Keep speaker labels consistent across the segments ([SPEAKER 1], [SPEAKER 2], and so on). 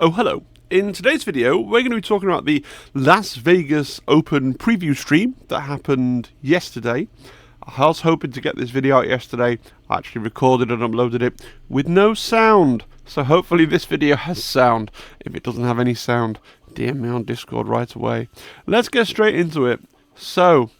[SPEAKER 1] Oh, hello. In today's video, we're going to be talking about the Las Vegas Open preview stream that happened yesterday. I was hoping to get this video out yesterday. I actually recorded and uploaded it with no sound. So hopefully this video has sound. If it doesn't have any sound, DM me on Discord right away. Let's get straight into it. So,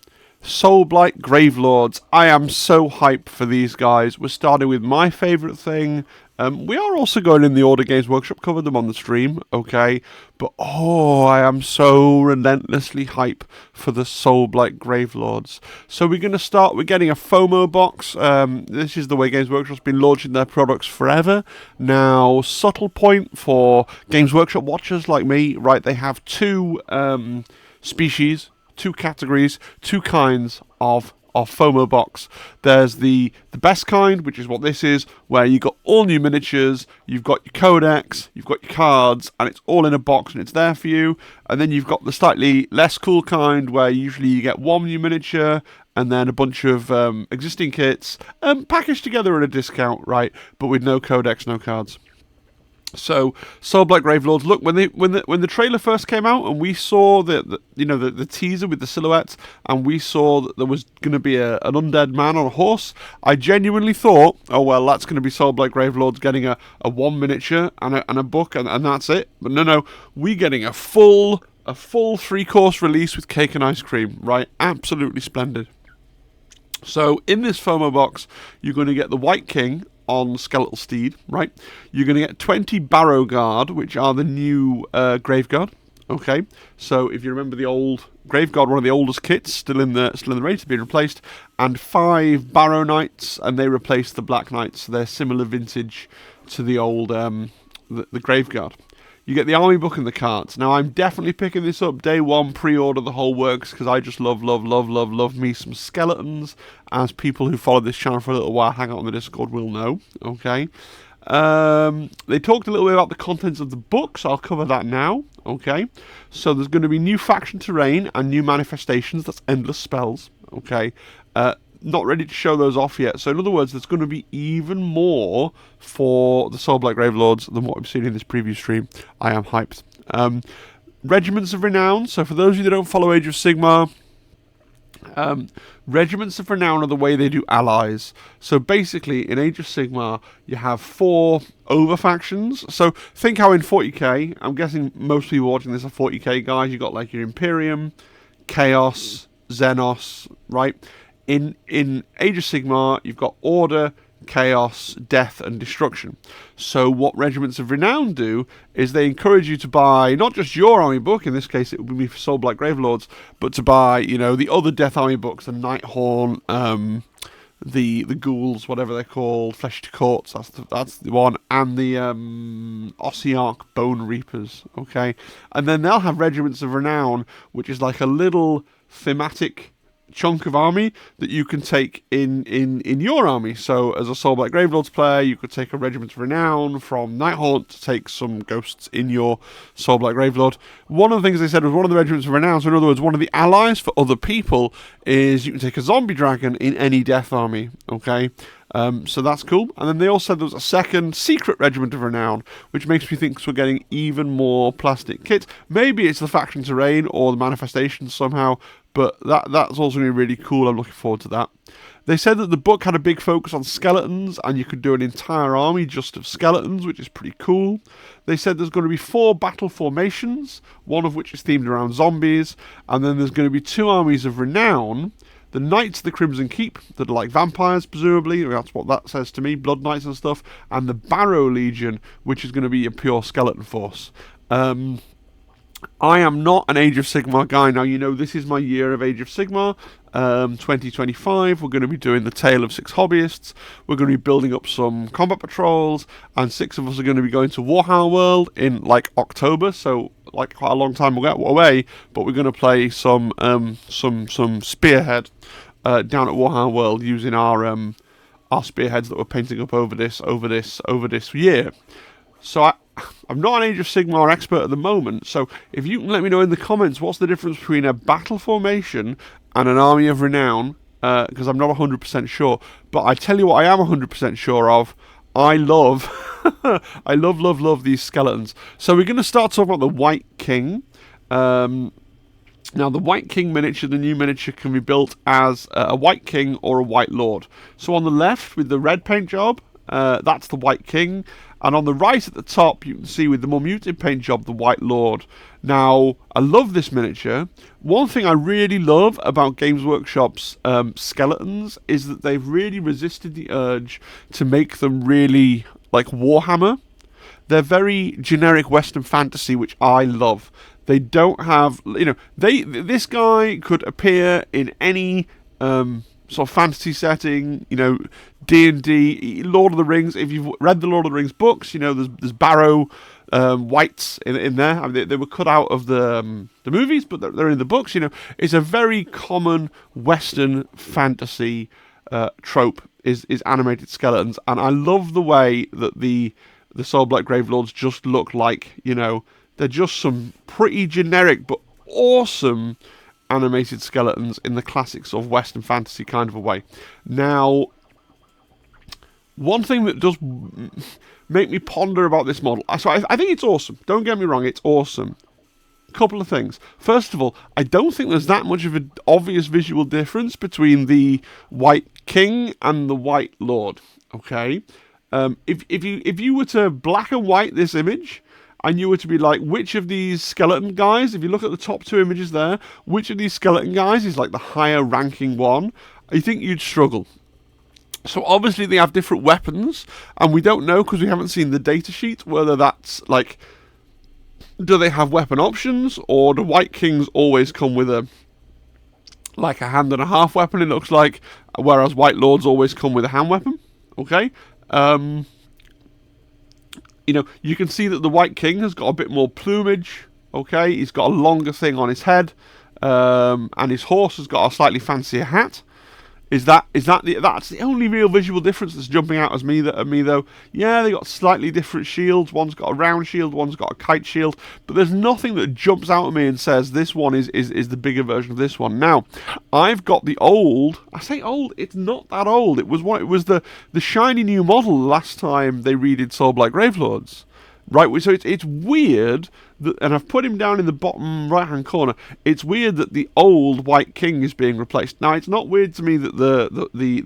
[SPEAKER 1] Soulblight Gravelords. I am so hyped for these guys. We're starting with my favourite thing. We are also going in the order Games Workshop, covered them on the stream, okay? But, oh, I am so relentlessly hype for the Soulblight Gravelords. So we're going to start with getting a FOMO box. This is the way Games Workshop's been launching their products forever. Now, subtle point for Games Workshop watchers like me, right? They have two species, two categories, two kinds of FOMO box. There's the best kind, which is what this is, where you got all new miniatures, you've got your codex, you've got your cards, and it's all in a box and it's there for you. And then you've got the slightly less cool kind, where usually you get one new miniature and then a bunch of existing kits packaged together at a discount, right? But with no codex, no cards. So, Soulblight Gravelords. Look, when the trailer first came out, and we saw the teaser with the silhouettes, and we saw that there was going to be an undead man on a horse, I genuinely thought, oh well, that's going to be Soulblight Gravelords getting a one miniature and a book, and that's it. But no, we're getting a full 3-course release with cake and ice cream, right? Absolutely splendid. So, in this FOMO box, you're going to get the White King on Skeletal Steed, right? You're going to get 20 Barrow Guard, which are the new Grave Guard. Okay, so if you remember the old Grave Guard, one of the oldest kits, still in the raid, to be replaced, and 5 Barrow Knights, and they replaced the Black Knights. So they're similar vintage to the old the Grave Guard. You get the army book and the cards. Now, I'm definitely picking this up day one, pre-order, the whole works, because I just love me some skeletons, as people who follow this channel for a little while, hang out on the Discord, will know, okay? They talked a little bit about the contents of the book, so I'll cover that now, okay? So there's going to be new faction terrain and new manifestations, that's endless spells, okay? Not ready to show those off yet. So in other words, there's going to be even more for the Soulblight Gravelords than what we've seen in this preview stream. I am hyped. Regiments of Renown. So for those of you that don't follow Age of Sigmar, Regiments of Renown are the way they do allies. So basically, in Age of Sigmar, you have 4 over-factions. So think how in 40k, I'm guessing most people watching this are 40k guys, you got like your Imperium, Chaos, Xenos, right? In Age of Sigmar, you've got Order, Chaos, Death, and Destruction. So what Regiments of Renown do is they encourage you to buy not just your army book, in this case it would be for Soulblight Gravelords, but to buy, the other Death army books, the Nighthorn, the Ghouls, whatever they're called, Flesh to Courts, that's the one, and the Ossiarch Bone Reapers, okay? And then they'll have Regiments of Renown, which is like a little thematic chunk of army that you can take in your army. So as a Soulblight Gravelords player, you could take a Regiment of Renown from Nighthaunt to take some ghosts in your Soulblight Gravelord. One of the things they said was one of the Regiments of Renown, so in other words, one of the allies for other people is you can take a zombie dragon in any death army, okay? So that's cool. And then they also said there was a second secret Regiment of Renown, which makes me think we're getting even more plastic kits. Maybe it's the faction terrain or the manifestations somehow, but that's also going to be really cool. I'm looking forward to that. They said that the book had a big focus on skeletons, and you could do an entire army just of skeletons, which is pretty cool. They said there's going to be 4 battle formations, one of which is themed around zombies, and then there's going to be 2 armies of renown. The Knights of the Crimson Keep, that are like vampires, presumably, that's what that says to me, Blood Knights and stuff, and the Barrow Legion, which is going to be a pure skeleton force. I am not an Age of Sigmar guy. Now, this is my year of Age of Sigmar, 2025. We're going to be doing the Tale of 6 Hobbyists. We're going to be building up some combat patrols, and 6 of us are going to be going to Warhammer World in, October, so, quite a long time away, but we're going to play some Spearhead down at Warhammer World using our spearheads that we're painting up over this year. So I'm not an Age of Sigmar expert at the moment, so if you can let me know in the comments what's the difference between a battle formation and an army of renown, because I'm not 100% sure. But I tell you what I am 100% sure of, I love, I love these skeletons. So we're going to start talking about the White King. Now, the White King miniature, the new miniature, can be built as a White King or a White Lord. So on the left, with the red paint job, that's the White King. And on the right at the top, you can see with the more muted paint job, the White Lord. Now, I love this miniature. One thing I really love about Games Workshop's skeletons is that they've really resisted the urge to make them really like Warhammer. They're very generic Western fantasy, which I love. They don't have, this guy could appear in any sort of fantasy setting, D&D, Lord of the Rings. If you've read the Lord of the Rings books, there's Barrow Whites in there. I mean, they were cut out of the movies, but they're in the books. It's a very common Western fantasy trope is animated skeletons, and I love the way that the Soul Black Gravelords just look like, they're just some pretty generic but awesome animated skeletons in the classic sort of Western fantasy kind of a way. Now, one thing that does make me ponder about this model, so I think it's awesome. Don't get me wrong, it's awesome. Couple of things. First of all, I don't think there's that much of an obvious visual difference between the White King and the White Lord. Okay, if you were to black and white this image, and you were to be like, which of these skeleton guys, if you look at the top two images there, which of these skeleton guys is like the higher ranking one, I think you'd struggle. So obviously they have different weapons, and we don't know because we haven't seen the data sheet whether that's like, do they have weapon options, or do White Kings always come with a hand and a half weapon, it looks like, whereas White Lords always come with a hand weapon. Okay? You can see that the White King has got a bit more plumage, okay? He's got a longer thing on his head, and his horse has got a slightly fancier hat. That's the only real visual difference that's jumping out at me though. Yeah, they got slightly different shields. One's got a round shield, one's got a kite shield, but there's nothing that jumps out at me and says this one is the bigger version of this one. Now, I've got the old. I say old. It's not that old. It was the shiny new model last time they redid Soul Blight Gravelords. Right, so it's weird that, and I've put him down in the bottom right-hand corner. It's weird that the old White King is being replaced. Now, it's not weird to me that the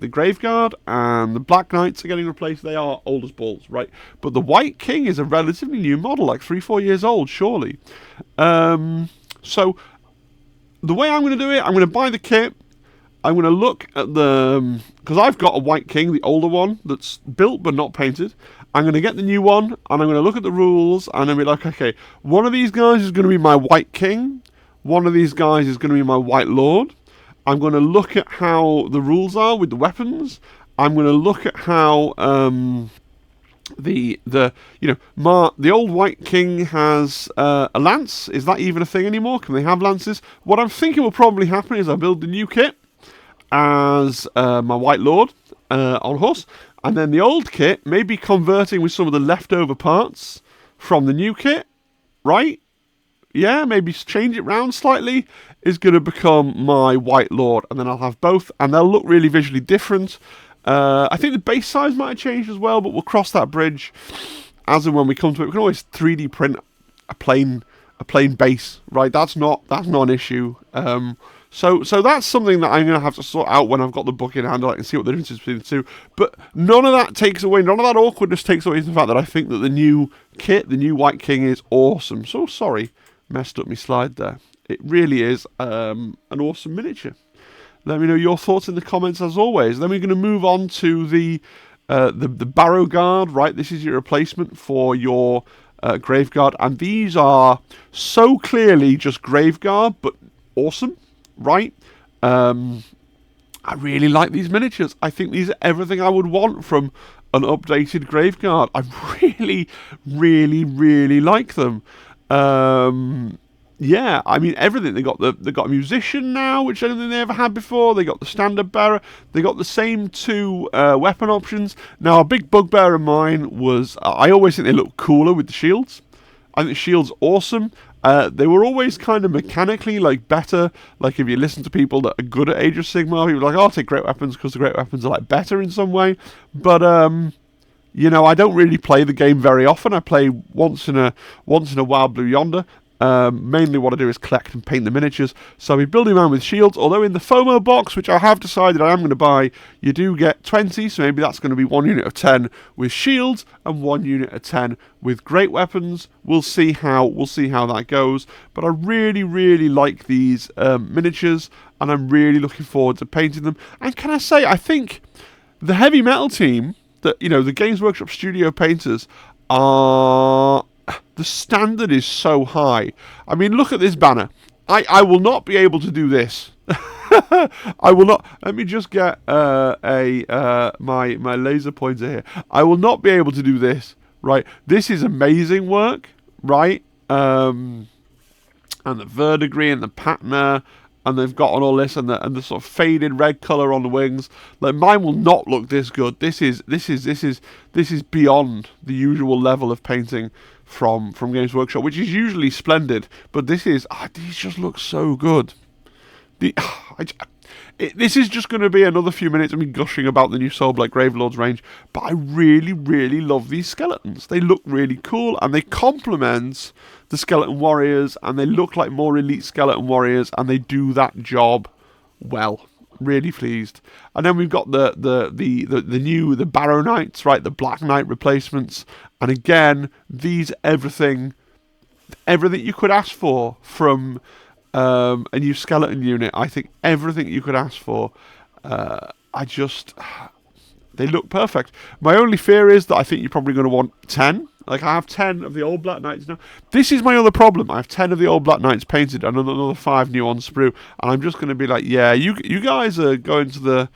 [SPEAKER 1] Graveguard and the Black Knights are getting replaced. They are old as balls, right? But the White King is a relatively new model, like 3-4 years old, surely. So the way I'm going to do it, I'm going to buy the kit. I'm going to look at because I've got a White King, the older one, that's built but not painted. I'm going to get the new one, and I'm going to look at the rules, and I'm going to be like, okay, one of these guys is going to be my White King, one of these guys is going to be my White Lord. I'm going to look at how the rules are with the weapons. I'm going to look at how the old White King has a lance. Is that even a thing anymore? Can they have lances? What I'm thinking will probably happen is I build the new kit as my White Lord on horse, and then the old kit maybe converting with some of the leftover parts from the new kit, right? Yeah, maybe change it round slightly, is going to become my White Lord, and then I'll have both, and they'll look really visually different. I think the base size might have changed as well, but we'll cross that bridge as and when we come to it. We can always 3D print a plain base, right? That's not an issue. So that's something that I'm going to have to sort out when I've got the book in hand. I can see what the difference is between the two. But none of that awkwardness takes away from the fact that I think that the new kit, the new White King, is awesome. So sorry, messed up my slide there. It really is an awesome miniature. Let me know your thoughts in the comments as always. Then we're going to move on to the Barrow Guard, right? This is your replacement for your Graveguard, and these are so clearly just Graveguard, but awesome. Right, I really like these miniatures. I think these are everything I would want from an updated Graveguard. I really like them. Yeah, I mean everything. They got a musician now, which I don't think they ever had before. They got the standard bearer. They got the same two weapon options. Now, a big bugbear of mine was I always think they look cooler with the shields. I think the shield's awesome. They were always kind of mechanically better. Like if you listen to people that are good at Age of Sigmar, people are like, oh, I'll take great weapons because the great weapons are better in some way. But You know, I don't really play the game very often. I play once in a while Blue Yonder. Mainly what I do is collect and paint the miniatures. So I'll be building mine with shields, although in the FOMO box, which I have decided I am going to buy, you do get 20, so maybe that's going to be 1 unit of 10 with shields and 1 unit of 10 with great weapons. We'll see how that goes. But I really like these miniatures, and I'm really looking forward to painting them. And can I say, I think the heavy metal team, that, you know, the Games Workshop Studio painters are... The standard is so high. I mean, look at this banner. I will not be able to do this. I will not. Let me just get my laser pointer here. I will not be able to do this. Right. This is amazing work. Right. And the verdigris and the patina. And they've got on all this and the sort of faded red color on the wings. Like, mine will not look this good. This is beyond the usual level of painting from Games Workshop, which is usually splendid. But this is these just look so good. This is just going to be another few minutes of me gushing about the new Soulblight Gravelords range, but I really love these skeletons. They look really cool, and they complement the Skeleton Warriors, and they look like more elite Skeleton Warriors, and they do that job well. Really pleased. And then we've got the new Barrow Knights, right? The Black Knight replacements, and again, these everything you could ask for from a new skeleton unit. I think everything you could ask for. They look perfect. My only fear is that I think you're probably going to want 10. Like, I have 10 of the old Black Knights now. This is my other problem. I have 10 of the old Black Knights painted and another 5 new on sprue. And I'm just going to be like, yeah, you guys are going to the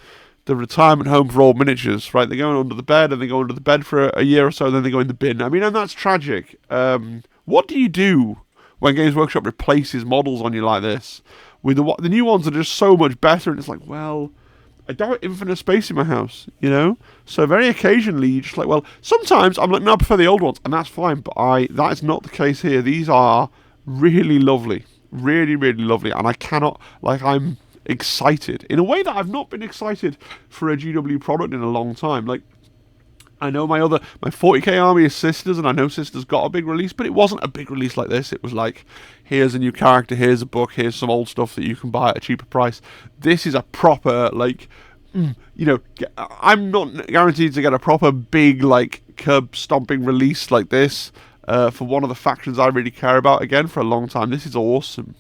[SPEAKER 1] retirement home for old miniatures, right? They're going under the bed, and they go under the bed for a year or so, and then they go in the bin. I mean, and that's tragic. What do you do when Games Workshop replaces models on you like this? With the new ones are just so much better, and it's like, well, I don't have infinite space in my house, you know? So very occasionally, you're just like, well, sometimes I'm like, no, I prefer the old ones, and that's fine, but that is not the case here. These are really lovely. Really lovely, and I cannot, like, I'm excited in a way that I've not been excited for a GW product in a long time. Like, I know my 40k army is Sisters, and I know Sisters got a big release, but it wasn't a big release like this. It was like, here's a new character, here's a book, here's some old stuff that you can buy at a cheaper price. This is a proper, like, you know, I'm not guaranteed to get a proper big, like, curb stomping release like this for one of the factions I really care about again for a long time. This is awesome.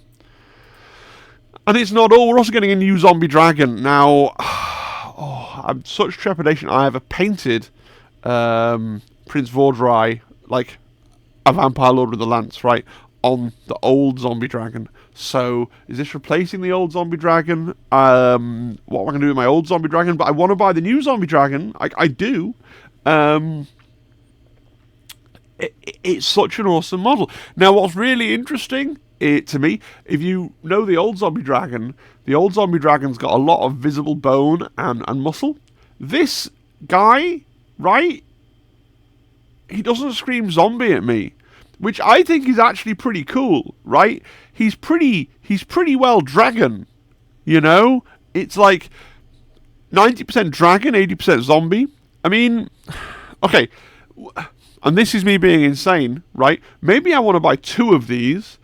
[SPEAKER 1] And it's not all. We're also getting a new zombie dragon. Now, I'm such trepidation. I have a painted Prince Vordrai, like a Vampire Lord with a lance, right, on the old zombie dragon. So, is this replacing the old zombie dragon? What am I going to do with my old zombie dragon? But I want to buy the new zombie dragon. I do. It's such an awesome model. Now, what's really interesting to me, if you know the old zombie dragon's got a lot of visible bone and muscle. This guy, right, he doesn't scream zombie at me, which I think is actually pretty cool, right? He's pretty well dragon, you know? It's like 90% dragon, 80% zombie. I mean, okay, and this is me being insane, right? Maybe I want to buy 2 of these.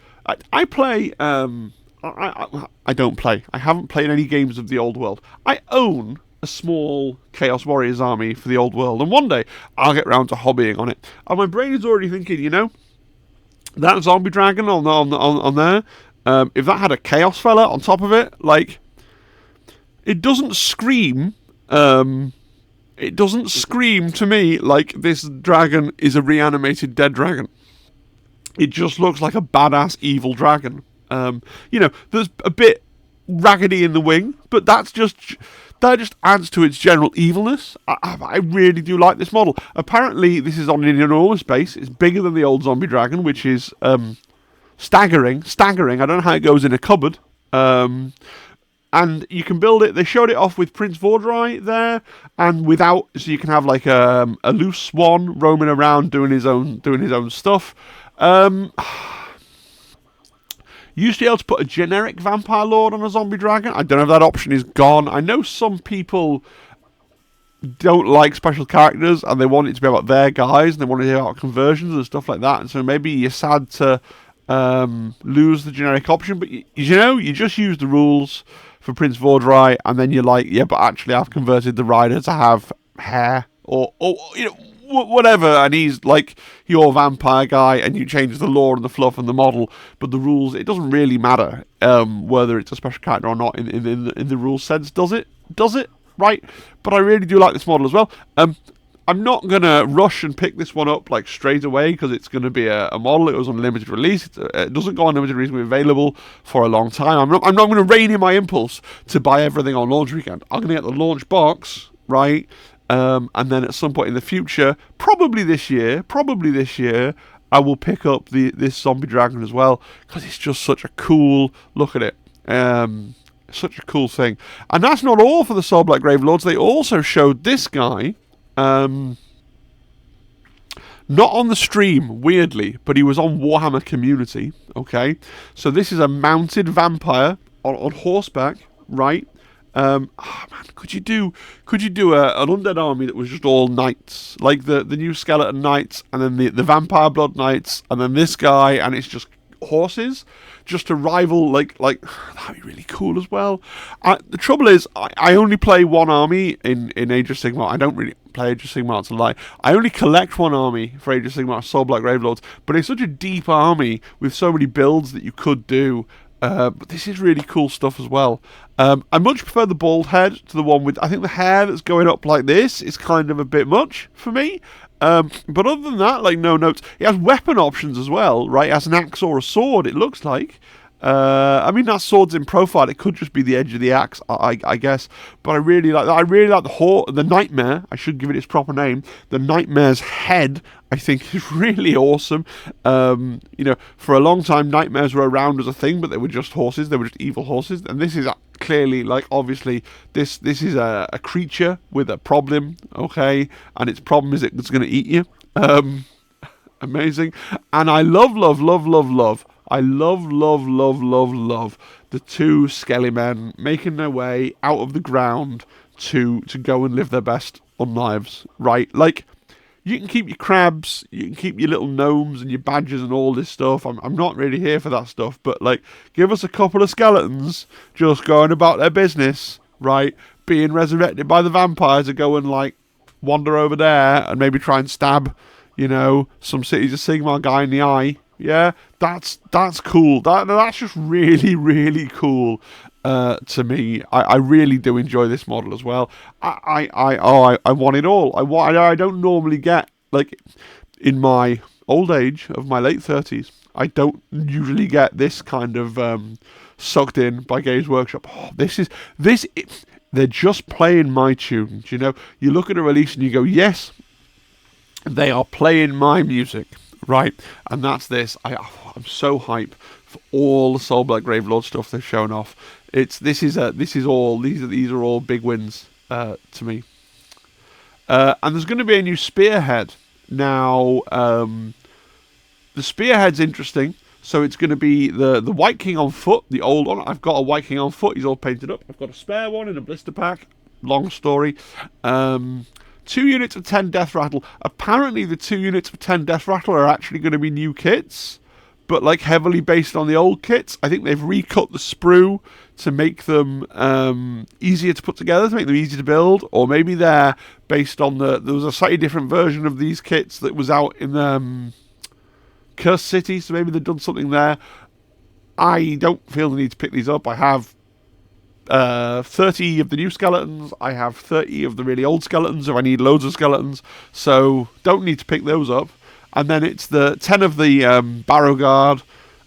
[SPEAKER 1] I play, I don't play. I haven't played any games of the old world. I own a small Chaos Warriors army for the old world, and one day I'll get round to hobbying on it. And my brain is already thinking, you know, that zombie dragon on there, if that had a Chaos fella on top of it, like, it doesn't scream, to me like this dragon is a reanimated dead dragon. It just looks like a badass evil dragon. You know, there's a bit raggedy in the wing, but that just adds to its general evilness. I really do like this model. Apparently, this is on an enormous base. It's bigger than the old zombie dragon, which is staggering. I don't know how it goes in a cupboard. And you can build it. They showed it off with Prince Vordrai there, and without, so you can have like a loose swan roaming around doing his own stuff. You used to be able to put a generic Vampire Lord on a zombie dragon. I don't know if that option is gone. I know some people don't like special characters and they want it to be about their guys and they want to hear about conversions and stuff like that. And so maybe you're sad to lose the generic option, but you just use the rules for Prince Vordrai, and then you're like, yeah, but actually I've converted the rider to have hair or whatever, and he's like your vampire guy, and you change the lore and the fluff and the model, but the rules, it doesn't really matter whether it's a special character or not in the rules sense, does it? Right? But I really do like this model as well. I'm not going to rush and pick this one up like straight away because it's going to be a model. It was on limited release. It doesn't go on limited release. It's available for a long time. I'm not going to rein in my impulse to buy everything on launch weekend. I'm going to get the launch box, right? And then at some point in the future, probably this year, I will pick up this zombie dragon as well because it's just such a cool, look at it. Such a cool thing. And that's not all for the Soulblight Gravelords. They also showed this guy. Not on the stream, weirdly, but he was on Warhammer Community, okay? So this is a mounted vampire on horseback, right? Man, could you do an undead army that was just all knights? Like the new skeleton knights, and then the vampire blood knights, and then this guy, and it's just horses, just to rival, like that'd be really cool as well. The trouble is, I only play one army in Age of Sigmar. I don't really play Age of Sigmar, it's a lie. I only collect one army for Age of Sigmar, Soulblight Gravelords, but it's such a deep army with so many builds that you could do. But this is really cool stuff as well. I much prefer the bald head to the one with, I think the hair that's going up like this is kind of a bit much for me. But other than that, like, no notes. It has weapon options as well, right? It has an axe or a sword, it looks like. I mean, that sword's in profile. It could just be the edge of the axe, I guess. But I really like that. I really like the Nightmare. I should give it its proper name. The Nightmare's head, I think, is really awesome. For a long time, Nightmares were around as a thing, but they were just horses. They were just evil horses. And this is clearly, like, obviously, this is a creature with a problem, okay? And its problem is it's going to eat you. Amazing. And I love I love the two skelly men making their way out of the ground to go and live their best on lives, right? Like, you can keep your crabs, you can keep your little gnomes and your badgers and all this stuff. I'm not really here for that stuff, but, like, give us a couple of skeletons just going about their business, right? Being resurrected by the vampires to go and, like, wander over there and maybe try and stab, some Cities of Sigmar guy in the eye. Yeah, that's cool. That's just really, really cool to me. I really do enjoy this model as well. I want it all. I don't normally get, like, in my old age of my late 30s, I don't usually get this kind of sucked in by Games Workshop. They're just playing my tunes, You look at a release and you go, yes, they are playing my music. Right, and that's this. I'm so hyped for all the Soulblight Gravelord stuff they've shown off. These are all big wins to me. And there's going to be a new spearhead now. The spearhead's interesting. So it's going to be the White King on foot, the old one. I've got a White King on foot. He's all painted up. I've got a spare one in a blister pack. Long story. 2 units of 10 Death Rattle. Apparently the 2 units of 10 Death Rattle are actually going to be new kits, but, like, heavily based on the old kits. I think they've recut the sprue to make them easier to put together, to make them easier to build, or maybe they're based on there was a slightly different version of these kits that was out in Cursed City, so maybe they've done something there. I don't feel the need to pick these up. I have 30 of the new skeletons. I have 30 of the really old skeletons if I need loads of skeletons, so don't need to pick those up. And then it's the 10 of the Barrow Guard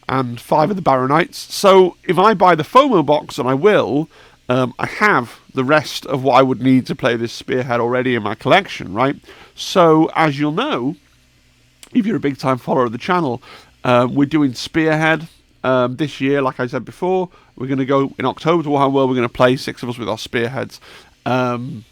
[SPEAKER 1] and 5 of the Barrow Knights. So if I buy the FOMO box, and I will, I have the rest of what I would need to play this spearhead already in my collection, right? So as you'll know, if you're a big time follower of the channel, we're doing spearhead this year. Like I said before, we're going to go in October to Warhammer World. We're going to play 6 of us with our spearheads. I'm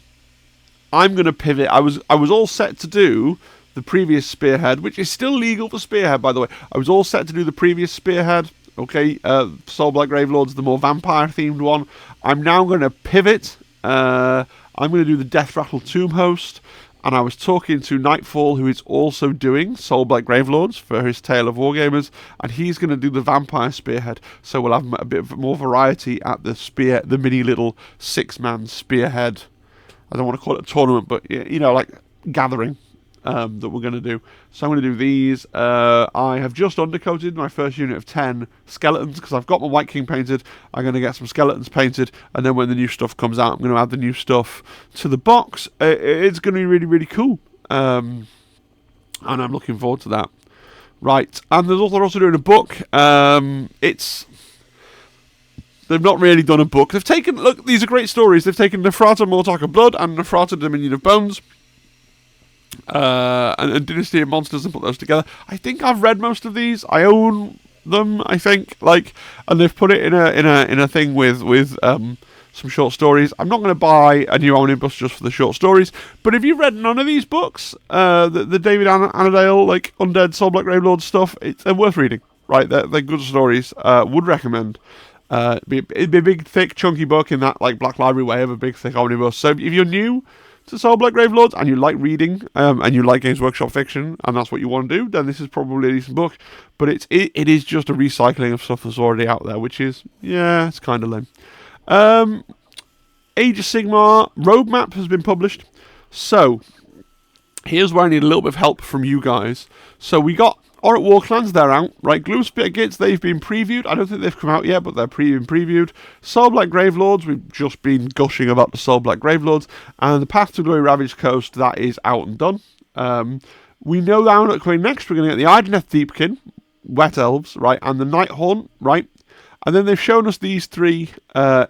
[SPEAKER 1] going to pivot. I was all set to do the previous spearhead, which is still legal for spearhead, by the way. I was all set to do the previous spearhead. Okay, Soulblight Gravelords, the more vampire themed one. I'm now going to pivot. I'm I'm going to do the Death Rattle Tomb Host, and I was talking to Nightfall, who is also doing Soulblight Gravelords for his Tale of Wargamers, and he's going to do the Vampire Spearhead, so we'll have a bit more variety at the mini little 6-man Spearhead. I don't want to call it a tournament, but, you know, like gathering that we're going to do. So I'm going to do these. I have just undercoated my first unit of 10 skeletons, because I've got my White King painted. I'm going to get some skeletons painted, and then when the new stuff comes out, I'm going to add the new stuff to the box. It's going to be really, really cool. And I'm looking forward to that. Right, and they're also doing a book. They've not really done a book. They've taken, look, these are great stories. They've taken Neferata, Mortarch of Blood, and Neferata, Dominion of Bones, and Dynasty of Monsters, and put those together. I think I've read most of these. I own them, I think, and they've put it in a thing with some short stories. I'm not going to buy a new omnibus just for the short stories, but if you've read none of these books, the David Annandale, Undead Soulblight Gravelord stuff, they're worth reading, right? They're good stories. Would recommend. It'd be a big, thick, chunky book in that Black Library way of a big, thick omnibus. So if you're new to Soulblight Gravelords and you like reading, and you like Games Workshop fiction, and that's what you want to do, then this is probably a decent book. But it is just a recycling of stuff that's already out there, which is, yeah, it's kind of lame. Age of Sigmar roadmap has been published. So here's where I need a little bit of help from you guys. So we got Auric Warclans, they're out, right? Gloomspit Gates, they've been previewed. I don't think they've come out yet, but they're been previewed. Soulblight Gravelords, we've just been gushing about the Soulblight Gravelords. And the Path to Glory Ravaged Coast, that is out and done. We know down at coming next, we're going to get the Ideneth Deepkin, Wet Elves, right? And the Nighthaunt, right? And then they've shown us these 3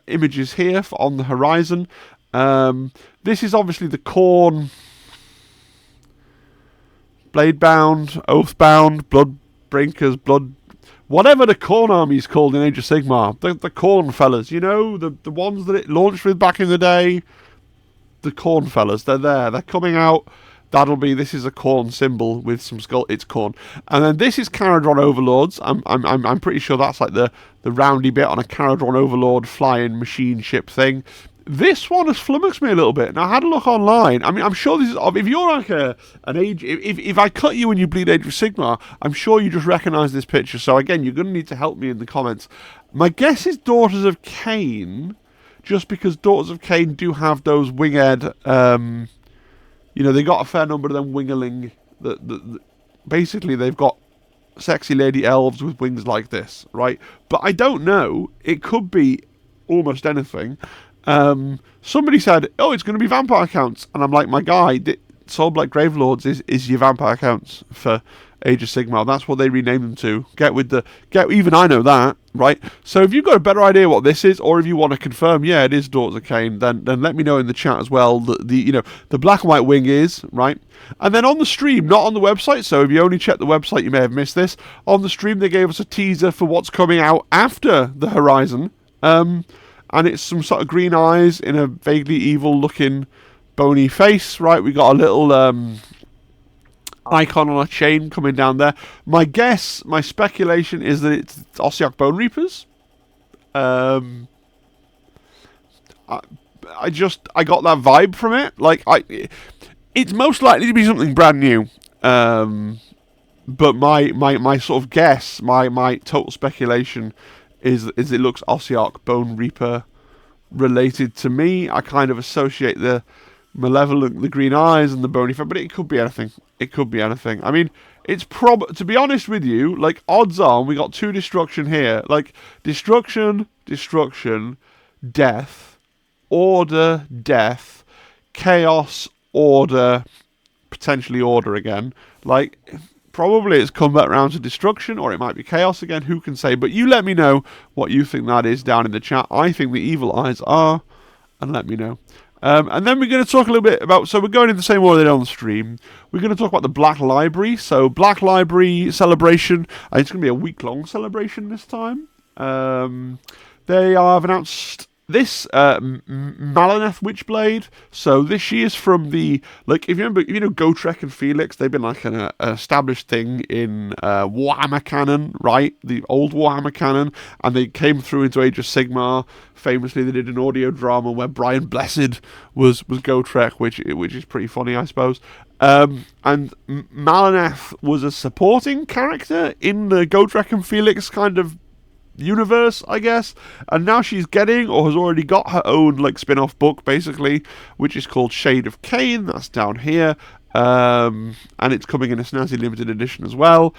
[SPEAKER 1] images here on the horizon. This is obviously the Khorne, Bladebound, Oathbound, Bloodbrinkers, whatever the Khorne army is called in Age of Sigmar. The Khorne fellas, you know, the ones that it launched with back in the day. The Khorne fellas, they're there. They're coming out. This is a Khorne symbol with some skull. It's Khorne. And then this is Caradron Overlords. I'm pretty sure that's like the roundy bit on a Caradron Overlord flying machine ship thing. This one has flummoxed me a little bit. Now, I had a look online. I mean, I'm sure this is... If you're like an age... If I cut you and you bleed Age of Sigmar, I'm sure you just recognise this picture. So, again, you're going to need to help me in the comments. My guess is Daughters of Cain, just because Daughters of Cain do have those winged... you know, they got a fair number of them wingerling. Basically, they've got sexy lady elves with wings like this, right? But I don't know. It could be almost anything. Somebody said, oh, it's going to be vampire counts. And I'm like, my guy, Soulblight Gravelords is your vampire counts for Age of Sigmar. That's what they renamed them to. Even I know that, right? So if you've got a better idea what this is, or if you want to confirm, yeah, it is Daughters of Cain, then let me know in the chat as well. The black and white wing is, right? And then on the stream, not on the website, so if you only check the website, you may have missed this. On the stream, they gave us a teaser for what's coming out after the horizon. And it's some sort of green eyes in a vaguely evil-looking bony face, right? We got a little icon on a chain coming down there. My guess, my speculation is that it's Ossiarch Bone Reapers. I got that vibe from it. It's most likely to be something brand new. But my sort of guess, my total speculation is it looks Ossiarch Bone Reaper related to me. I kind of associate the malevolent, the green eyes and the bony fur, but it could be anything. It could be anything. I mean, it's to be honest with you, odds are we got 2 destruction here. Destruction, death, order, death, chaos, order, potentially order again. Probably it's come back round to destruction, or it might be chaos again, who can say? But you let me know what you think that is down in the chat. I think the evil eyes are, and let me know. And then we're going to talk a little bit about, so we're going in the same order on the stream. We're going to talk about the Black Library. So Black Library celebration, it's going to be a week-long celebration this time. They have announced this Malineth Witchblade, so she is from the, like, if you remember, you know, Gotrek and Felix, they've been like an established thing in Warhammer canon, right? The old Warhammer canon, and they came through into Age of Sigmar. Famously, they did an audio drama where Brian Blessed was Gotrek, which is pretty funny, I suppose. And Malineth was a supporting character in the Gotrek and Felix kind of universe, I guess, and now she's getting, or has already got, her own like spin-off book basically, which is called Shade of Cain. That's down here, and it's coming in a snazzy limited edition as well.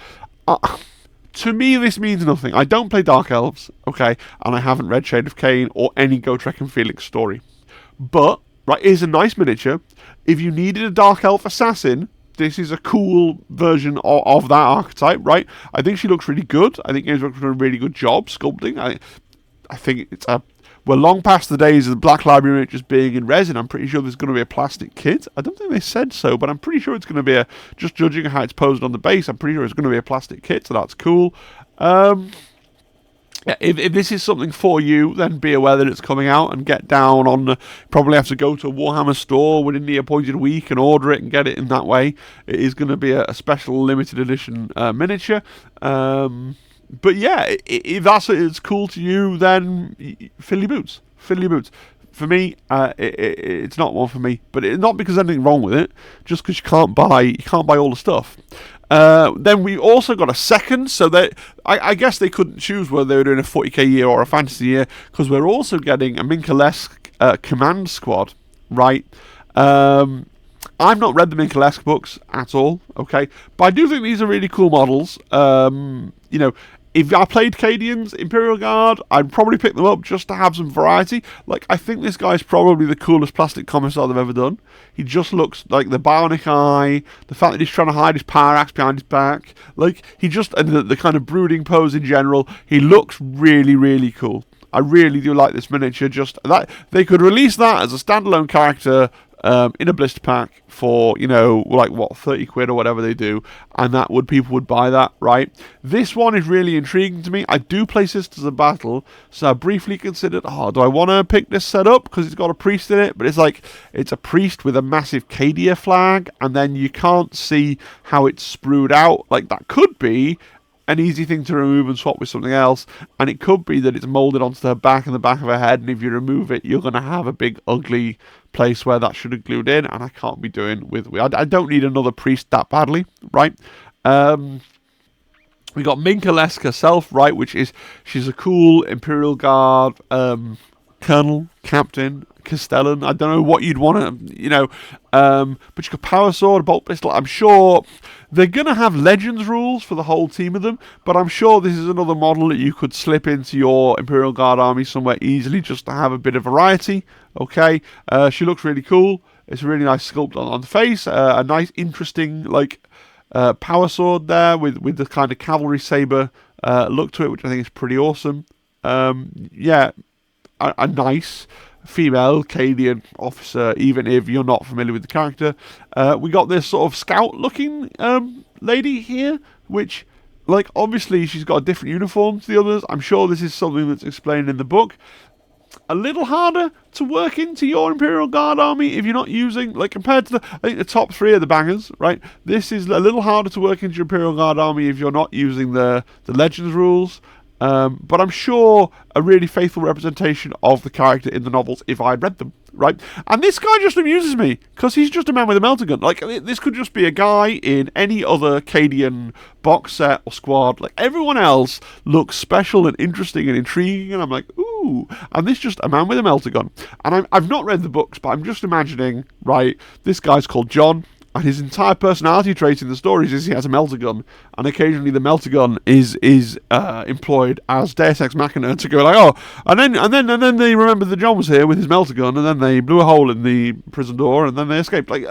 [SPEAKER 1] To me, this means nothing. I don't play Dark Elves, okay, and I haven't read Shade of Cain or any Gotrek and Felix story, but right, here's a nice miniature. If you needed a Dark Elf assassin, this is a cool version of that archetype, right? I think she looks really good. I think Games Workshop done a really good job sculpting. I think it's we're long past the days of the Black Library miniatures being in resin. I'm pretty sure there's going to be a plastic kit. I don't think they said so, but I'm pretty sure it's going to be just judging how it's posed on the base, I'm pretty sure it's going to be a plastic kit, so that's cool. Yeah, if this is something for you, then be aware that it's coming out, and get down on probably have to go to a Warhammer store within the appointed week and order it and get it in that way. It is going to be a special limited edition miniature. But yeah, if that's it's cool to you, then fill your boots. Fill your boots. For me, it's not one for me, but not because there's anything wrong with it, just because you can't buy all the stuff. Then we also got a second, so that I guess they couldn't choose whether they were doing a 40k year or a fantasy year, because we're also getting a Minkalesk command squad, right? I've not read the Minkalesk books at all, okay, but I do think these are really cool models. You know, if I played Cadians, Imperial Guard, I'd probably pick them up just to have some variety. Like, I think this guy's probably the coolest plastic commissar they've ever done. He just looks like the bionic eye, the fact that he's trying to hide his power axe behind his back. Like, and the kind of brooding pose in general, he looks really, really cool. I really do like this miniature. Just that they could release that as a standalone character in a blister pack for, you know, like what, 30 quid or whatever they do, and people would buy that, right? This one is really intriguing to me. I do play Sisters of Battle, so I briefly considered, do I want to pick this set up because it's got a priest in it? But it's like, it's a priest with a massive Cadia flag, and then you can't see how it's sprued out. Like, that could be an easy thing to remove and swap with something else, and it could be that it's molded onto her back and the back of her head, and if you remove it, you're going to have a big ugly place where that should have glued in, and I can't be doing with I don't need another priest that badly, right? We got Minkalesk herself, right, which is, she's a cool Imperial Guard colonel, captain, Castellan. I don't know what you'd want to, you know, but you got power sword, bolt pistol. I'm sure they're going to have legends rules for the whole team of them, but I'm sure this is another model that you could slip into your Imperial Guard army somewhere easily just to have a bit of variety. Okay, she looks really cool. It's a really nice sculpt on the face, a nice, interesting, like, power sword there with the kind of cavalry saber look to it, which I think is pretty awesome. Yeah, a nice female Cadian officer, even if you're not familiar with the character. We got this sort of scout-looking lady here, which, like, obviously she's got a different uniform to the others. I'm sure this is something that's explained in the book. A little harder to work into your Imperial Guard army if you're not using, like, compared to I think the top three are the bangers, right? This is a little harder to work into your Imperial Guard army if you're not using the Legends rules. But I'm sure a really faithful representation of the character in the novels if I'd read them, right? And this guy just amuses me, because he's just a man with a melter gun. Like, this could just be a guy in any other Cadian box set or squad. Like, everyone else looks special and interesting and intriguing, and I'm like, ooh, and this just a man with a melter gun. And I've not read the books, but I'm just imagining, right, this guy's called John, and his entire personality trait in the stories is he has a melter gun, and occasionally the melter gun is employed as Deus Ex Machina to go like, oh, and then they remember that John was here with his melter gun, and then they blew a hole in the prison door, and then they escaped. Like,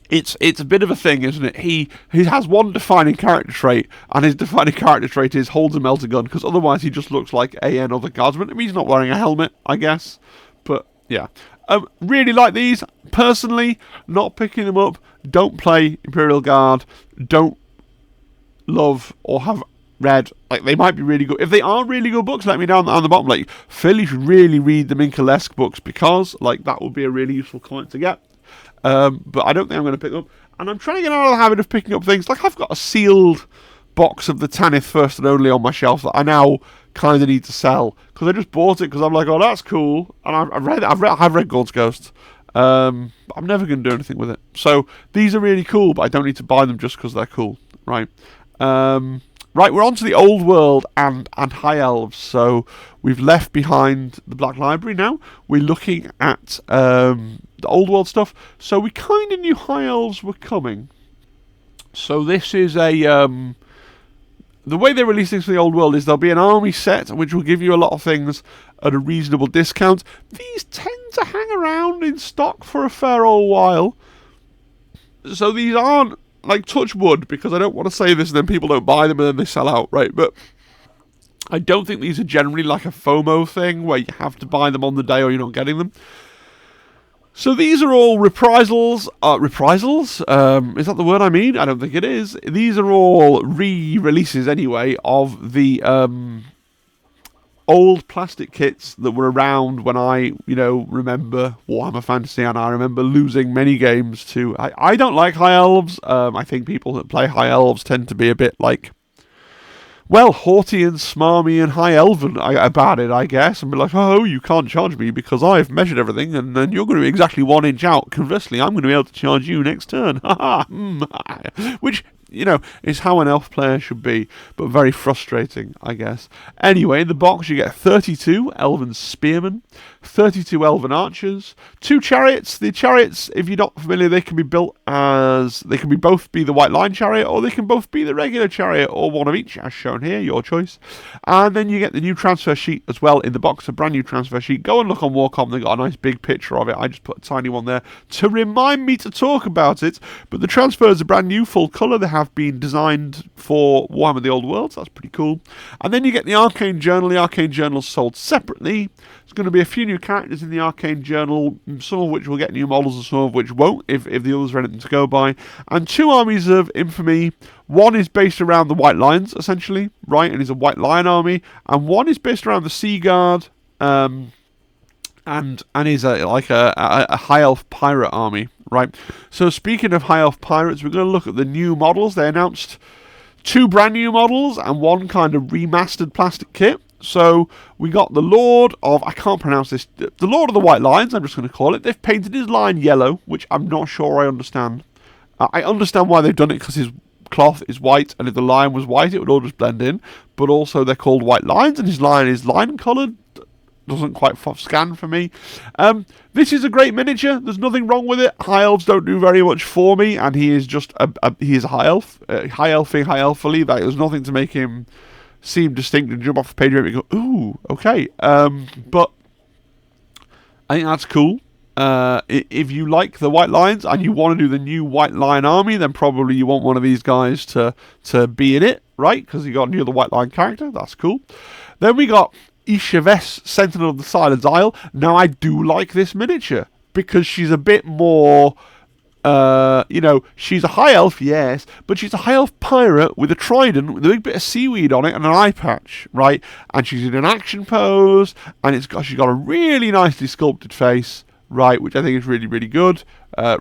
[SPEAKER 1] it's a bit of a thing, isn't it? He has one defining character trait, and his defining character trait is holds a melter gun, because otherwise he just looks like another guardsman. I mean, he's not wearing a helmet, I guess, but yeah. Really like these. Personally, not picking them up. Don't play Imperial Guard. Don't love or have read. Like, they might be really good. If they are really good books, let me know on the bottom. Like, Phil, you should really read the Minkalesque books, because, like, that would be a really useful comment to get. But I don't think I'm going to pick up. And I'm trying to get out of the habit of picking up things. Like, I've got a sealed box of the Tanith First and Only on my shelf that I now kind of need to sell, because I just bought it because I'm like, oh, that's cool. And I've read God's Ghost. I'm never going to do anything with it. So these are really cool, but I don't need to buy them just because they're cool, right? Right, we're on to the Old World and High Elves. So we've left behind the Black Library now. We're looking at the Old World stuff. So we kind of knew High Elves were coming. So this is a... the way they release things for the Old World is there'll be an army set, which will give you a lot of things at a reasonable discount. These tend to hang around in stock for a fair old while. So these aren't, like, touch wood, because I don't want to say this and then people don't buy them and then they sell out, right? But I don't think these are generally like a FOMO thing where you have to buy them on the day or you're not getting them. So these are all reprisals. Reprisals? Is that the word I mean? I don't think it is. These are all re-releases, anyway, of the old plastic kits that were around when I, remember Warhammer Fantasy, and I remember losing many games to... I don't like High Elves. I think people that play High Elves tend to be a bit, like... well, haughty and smarmy and high elven about it, I guess, and be like, oh, you can't charge me because I've measured everything, and then you're going to be exactly 1 inch out. Conversely, I'm going to be able to charge you next turn. Which, is how an elf player should be, but very frustrating, I guess. Anyway, in the box you get 32 elven spearmen, 32 elven archers, 2 chariots. The chariots, if you're not familiar, they can be built as... they can both be the White Line chariot, or they can both be the regular chariot, or one of each, as shown here, your choice. And then you get the new transfer sheet as well in the box, a brand new transfer sheet. Go and look on Warcom, they got a nice big picture of it. I just put a tiny one there to remind me to talk about it. But the transfers are brand new, full colour. They have been designed for Warhammer the Old World, so that's pretty cool. And then you get the Arcane Journal. The Arcane Journal's sold separately. There's going to be a few new characters in the Arcane Journal, some of which will get new models and some of which won't, if the others are anything to go by. And 2 armies of infamy. One is based around the White Lions, essentially, right, and is a White Lion army. And one is based around the Sea Guard, and is a High Elf Pirate army, right? So speaking of High Elf Pirates, we're going to look at the new models. They announced 2 brand new models and 1 kind of remastered plastic kit. So we got the Lord of... I can't pronounce this. The Lord of the White Lions, I'm just going to call it. They've painted his line yellow, which I'm not sure I understand. I understand why they've done it, because his cloth is white, and if the lion was white, it would all just blend in. But also, they're called White Lions, and his lion is lion-coloured. Doesn't quite scan for me. This is a great miniature. There's nothing wrong with it. High elves don't do very much for me, and he is just he is a high elf. High elfily. There's nothing to make him seem distinct and jump off the page and go, ooh, okay. But I think that's cool. If you like the White Lions and you want to do the new White Lion army, then probably you want one of these guys to be in it, right? Because you got the White Lion character. That's cool. Then we got Ishaves, Sentinel of the Silent Isle. Now, I do like this miniature because she's a bit more... she's a high elf, yes, but she's a high elf pirate with a trident with a big bit of seaweed on it and an eye patch, right? And she's in an action pose, and she's got a really nicely sculpted face, right? Which I think is really, really good.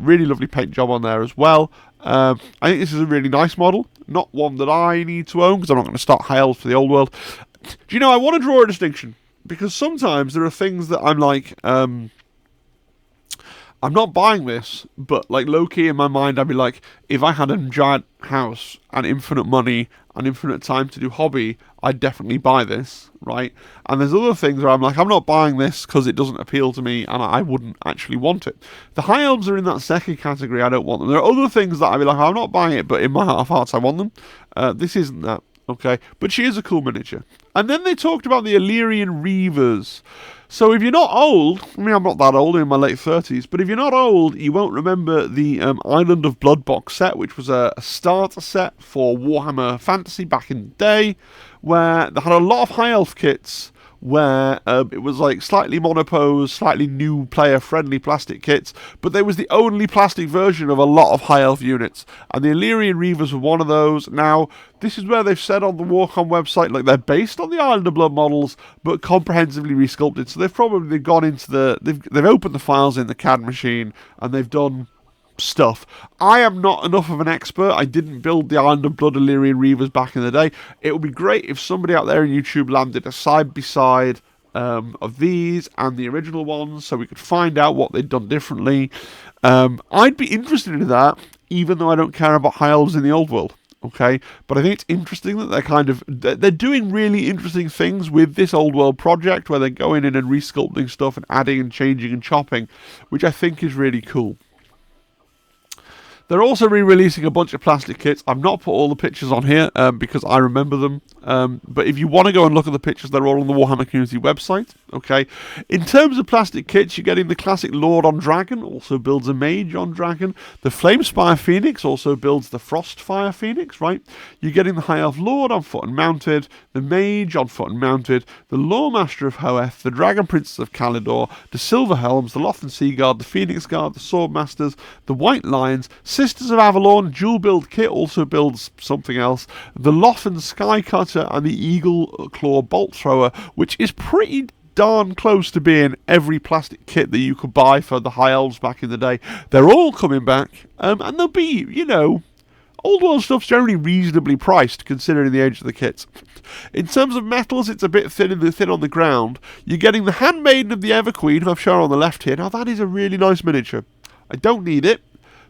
[SPEAKER 1] Really lovely paint job on there as well. I think this is a really nice model, not one that I need to own because I'm not going to start high elves for the Old World. Do you know, I want to draw a distinction because sometimes there are things that I'm like, I'm not buying this, but like low-key in my mind, I'd be like, if I had a giant house and infinite money and infinite time to do hobby, I'd definitely buy this, right? And there's other things where I'm like, I'm not buying this because it doesn't appeal to me and I wouldn't actually want it. The high elves are in that second category, I don't want them. There are other things that I'd be like, I'm not buying it, but in my heart of hearts, I want them. This isn't that, okay? But she is a cool miniature. And then they talked about the Illyrian Reavers. So if you're not old, I mean, I'm not that old, I'm in my late 30s, but if you're not old, you won't remember the Island of Blood box set, which was a starter set for Warhammer Fantasy back in the day, where they had a lot of high elf kits where it was like slightly monopose, slightly new player-friendly plastic kits, but they was the only plastic version of a lot of High Elf units, and the Illyrian Reavers were one of those. Now, this is where they've said on the Warcom website, like, they're based on the Island of Blood models, but comprehensively resculpted, so they've probably gone into the... They've opened the files in the CAD machine, and they've done stuff. I am not enough of an expert. I didn't build the Island of Blood Illyrian Reavers back in the day. It would be great if somebody out there in YouTube landed a side-by-side of these and the original ones, so we could find out what they'd done differently. I'd be interested in that, even though I don't care about High Elves in the old world. Okay, but I think it's interesting that they're doing really interesting things with this old world project, where they're going in and resculpting stuff and adding and changing and chopping, which I think is really cool. They're also re-releasing a bunch of plastic kits. I've not put all the pictures on here because I remember them. But if you want to go and look at the pictures, they're all on the Warhammer Community website. Okay. In terms of plastic kits, you're getting the classic Lord on Dragon, also builds a Mage on Dragon. The Flamespire Phoenix also builds the Frostfire Phoenix, right? You're getting the High Elf Lord on foot and mounted, the Mage on foot and mounted, the Loremaster of Hoeth, the Dragon Princess of Calidor, the Silver Helms, the Lothan Sea Guard, the Phoenix Guard, the Swordmasters, the White Lions, Sisters of Avalon, dual build kit also builds something else, the Lothan Sky Cutter, and the Eagle Claw Bolt Thrower, which is pretty darn close to being every plastic kit that you could buy for the High Elves back in the day. They're all coming back, and they'll be, you know, old world stuff's generally reasonably priced considering the age of the kits. In terms of metals, it's a bit thin on the ground. You're getting the Handmaiden of the Everqueen, who I've shown on the left here. Now that is a really nice miniature. I don't need it,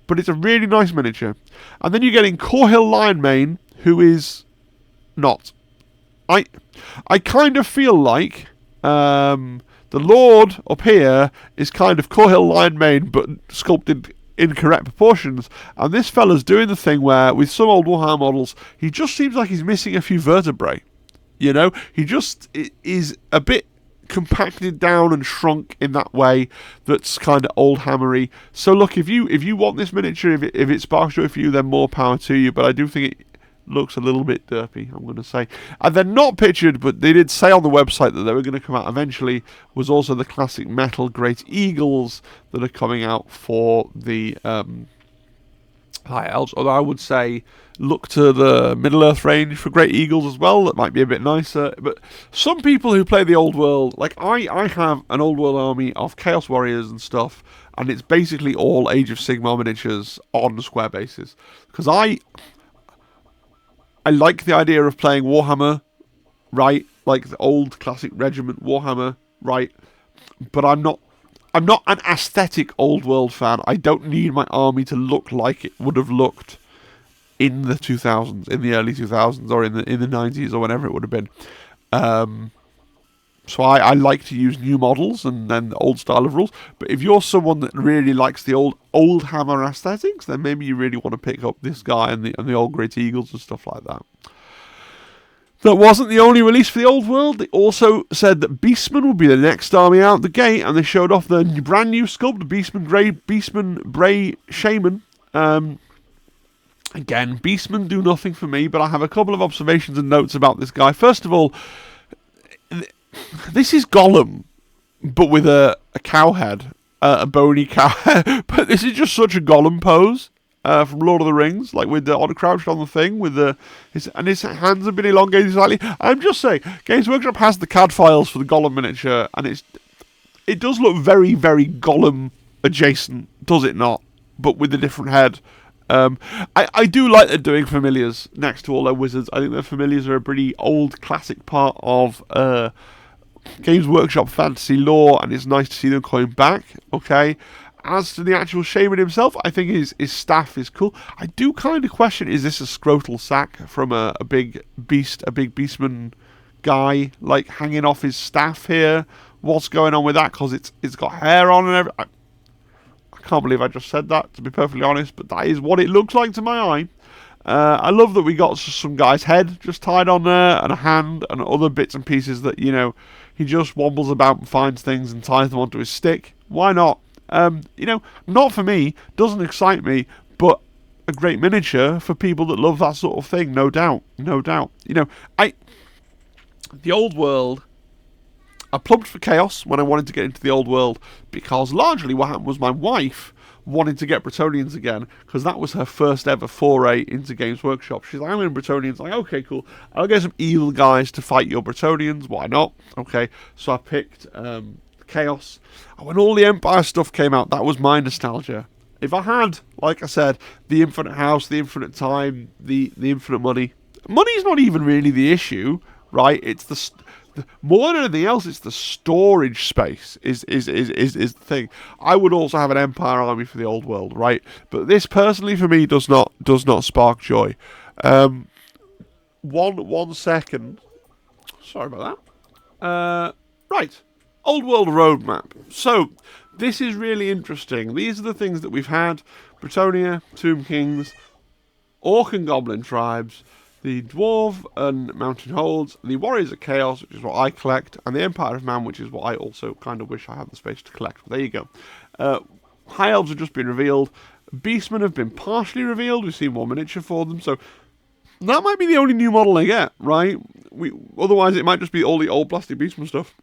[SPEAKER 1] but it's a really nice miniature. And then you're getting Corhill Lionmane, who is not. I kind of feel like the Lord up here is kind of Corhill Lionmane, but sculpted in correct proportions. And this fella's doing the thing where, with some old Warhammer models, he just seems like he's missing a few vertebrae. You know, he just is a bit compacted down and shrunk in that way that's kind of old hammery. So look, if you want this miniature, if it sparks joy for you, then more power to you, but I do think it looks a little bit derpy, I'm going to say. And they're not pictured, but they did say on the website that they were going to come out eventually, was also the classic metal Great Eagles that are coming out for the High Elves. Although I would say look to the Middle-earth range for Great Eagles as well. That might be a bit nicer. But some people who play the old world, like I have an old world army of Chaos Warriors and stuff, and it's basically all Age of Sigmar miniatures on square bases. Because I like the idea of playing Warhammer, right? Like the old classic regiment Warhammer, right? But I'm not an aesthetic old world fan. I don't need my army to look like it would have looked in the 2000s, in the early 2000s, or in the 90s, or whenever it would have been. So I like to use new models and then the old style of rules. But if you're someone that really likes the old Hammer aesthetics, then maybe you really want to pick up this guy and the old Great Eagles and stuff like that. That wasn't the only release for the old world. They also said that Beastmen would be the next army out the gate, and they showed off the brand new sculpt, Beastman Bray Shaman. Again, Beastmen do nothing for me, but I have a couple of observations and notes about this guy. First of all, this is Gollum, but with a cow head, a bony cow head. But this is just such a Gollum pose from Lord of the Rings, like with the crouched on the thing, with his hands have been elongated slightly. I'm just saying, Games Workshop has the CAD files for the Gollum miniature, and it does look very, very Gollum adjacent, does it not? But with a different head. I do like they're doing familiars next to all their wizards. I think their familiars are a pretty old classic part of Games Workshop fantasy lore, and it's nice to see them coming back. Okay, as to the actual shaman himself, I think his staff is cool. I do kind of question, is this a scrotal sack from a big beastman guy, like hanging off his staff here? What's going on with that? Because it's got hair on and everything. I can't believe I just said that, to be perfectly honest, but that is what it looks like to my eye. I love that we got some guy's head just tied on there, and a hand, and other bits and pieces that, you know, he just wobbles about and finds things and ties them onto his stick. Why not? You know, not for me, doesn't excite me, but a great miniature for people that love that sort of thing, no doubt, no doubt. You know, the old world I plumped for Chaos when I wanted to get into the old world, because largely what happened was my wife wanted to get Bretonnians again, because that was her first ever foray into Games Workshop. She's like, I'm in Bretonnians. I'm like, okay, cool. I'll get some evil guys to fight your Bretonnians. Why not? Okay, so I picked Chaos. And when all the Empire stuff came out, that was my nostalgia. If I had, like I said, the infinite house, the infinite time, the infinite money. Money's not even really the issue, right? It's the more than anything else, it's the storage space is the thing. I would also have an Empire army for the old world, right? But this personally for me does not spark joy. 1 second. Sorry about that. Right. Old world roadmap. So this is really interesting. These are the things that we've had: Bretonnia, Tomb Kings, Orc and Goblin tribes, the Dwarf and Mountain Holds, the Warriors of Chaos, which is what I collect, and the Empire of Man, which is what I also kind of wish I had the space to collect. But there you go. High Elves have just been revealed. Beastmen have been partially revealed. We've seen more miniature for them, so that might be the only new model I get, right? Otherwise, it might just be all the old plastic Beastmen stuff.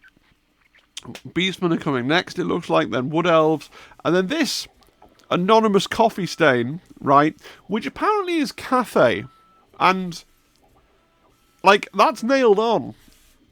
[SPEAKER 1] Beastmen are coming next, it looks like, then Wood Elves, and then this anonymous coffee stain, right, which apparently is Cathay, and like, that's nailed on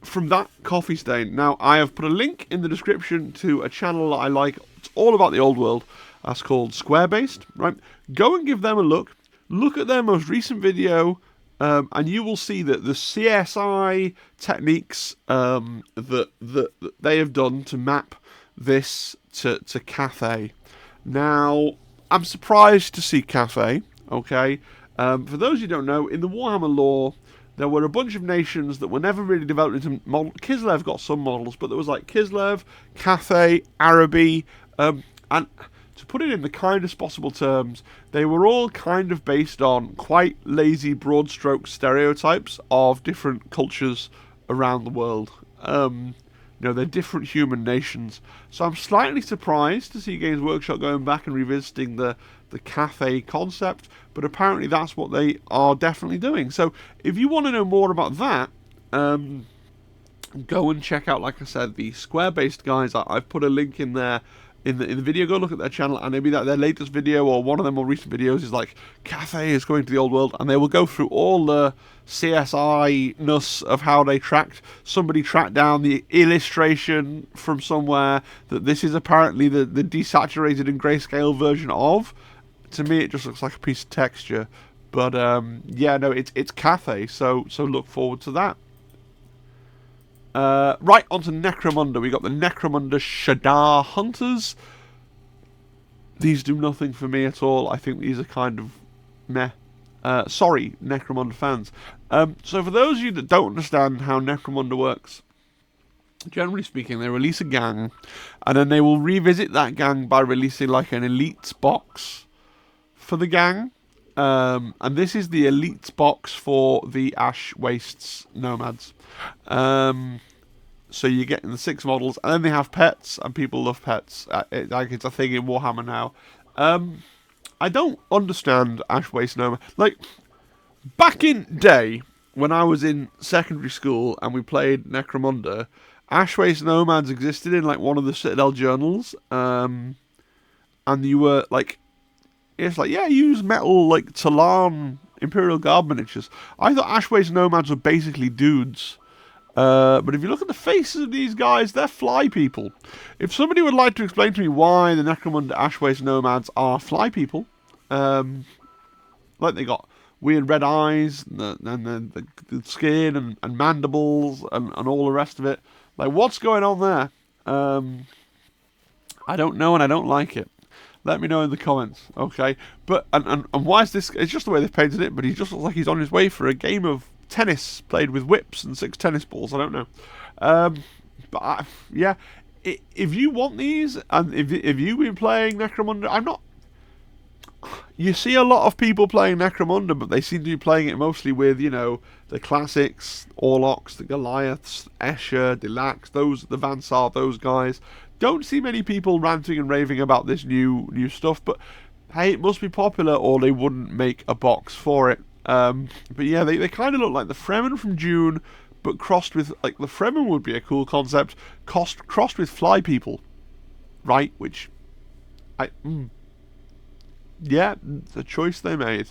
[SPEAKER 1] from that coffee stain. Now, I have put a link in the description to a channel that I like. It's all about the old world. That's called Square Based, right? Go and give them a look. Look at their most recent video, and you will see that the CSI techniques that they have done to map this to Cathay. Now, I'm surprised to see Cathay, okay? For those who don't know, in the Warhammer lore, there were a bunch of nations that were never really developed into models. Kislev got some models, but there was like Kislev, Cathay, Araby, and to put it in the kindest possible terms, they were all kind of based on quite lazy, broad stroke stereotypes of different cultures around the world. You know, they're different human nations. So I'm slightly surprised to see Games Workshop going back and revisiting the Cathay concept, but apparently that's what they are definitely doing. So if you want to know more about that, go and check out, like I said, the Square-based guys. I've put a link in there in the video. Go look at their channel, and maybe that their latest video or one of their more recent videos is like, Cathay is going to the old world, and they will go through all the CSI-ness of how they tracked. Somebody tracked down the illustration from somewhere that this is apparently the desaturated and grayscale version of. To me, it just looks like a piece of texture. But yeah, no, it's Cathay, so look forward to that. Right, on to Necromunda. We got the Necromunda Shadar Hunters. These do nothing for me at all. I think these are kind of meh. Sorry, Necromunda fans. So for those of you that don't understand how Necromunda works, generally speaking, they release a gang, and then they will revisit that gang by releasing like an elites box for the gang. And this is the elites box for the Ash Wastes Nomads. So you're getting the 6 models, and then they have pets, and people love pets. It's a thing in Warhammer now. I don't understand Ash Waste Nomad. Like, back in day, when I was in secondary school and we played Necromunda, Ash Waste Nomads existed in like one of the Citadel journals, and you were like, it's like, yeah, use metal like Talan Imperial Guard miniatures. I thought Ash Waste Nomads were basically dudes. But if you look at the faces of these guys, they're fly people. If somebody would like to explain to me why the Necromunda Ash Waste Nomads are fly people, like they got weird red eyes, and the skin, and mandibles, and all the rest of it, like, what's going on there? I don't know, and I don't like it. Let me know in the comments, okay? But and why is this? It's just the way they've painted it, but he just looks like he's on his way for a game of tennis played with whips and 6 tennis balls. I don't know. But yeah, if you want these, and if you've been playing Necromunda, I'm not. You see a lot of people playing Necromunda, but they seem to be playing it mostly with, you know, the classics, Orlocks, the Goliaths, Escher, Delax, the Vansar, those guys. Don't see many people ranting and raving about this new stuff, but hey, it must be popular or they wouldn't make a box for it. But yeah, they kind of look like the Fremen from Dune but crossed with, like, the Fremen would be a cool concept, crossed with fly people, right? Which, yeah, it's a choice they made.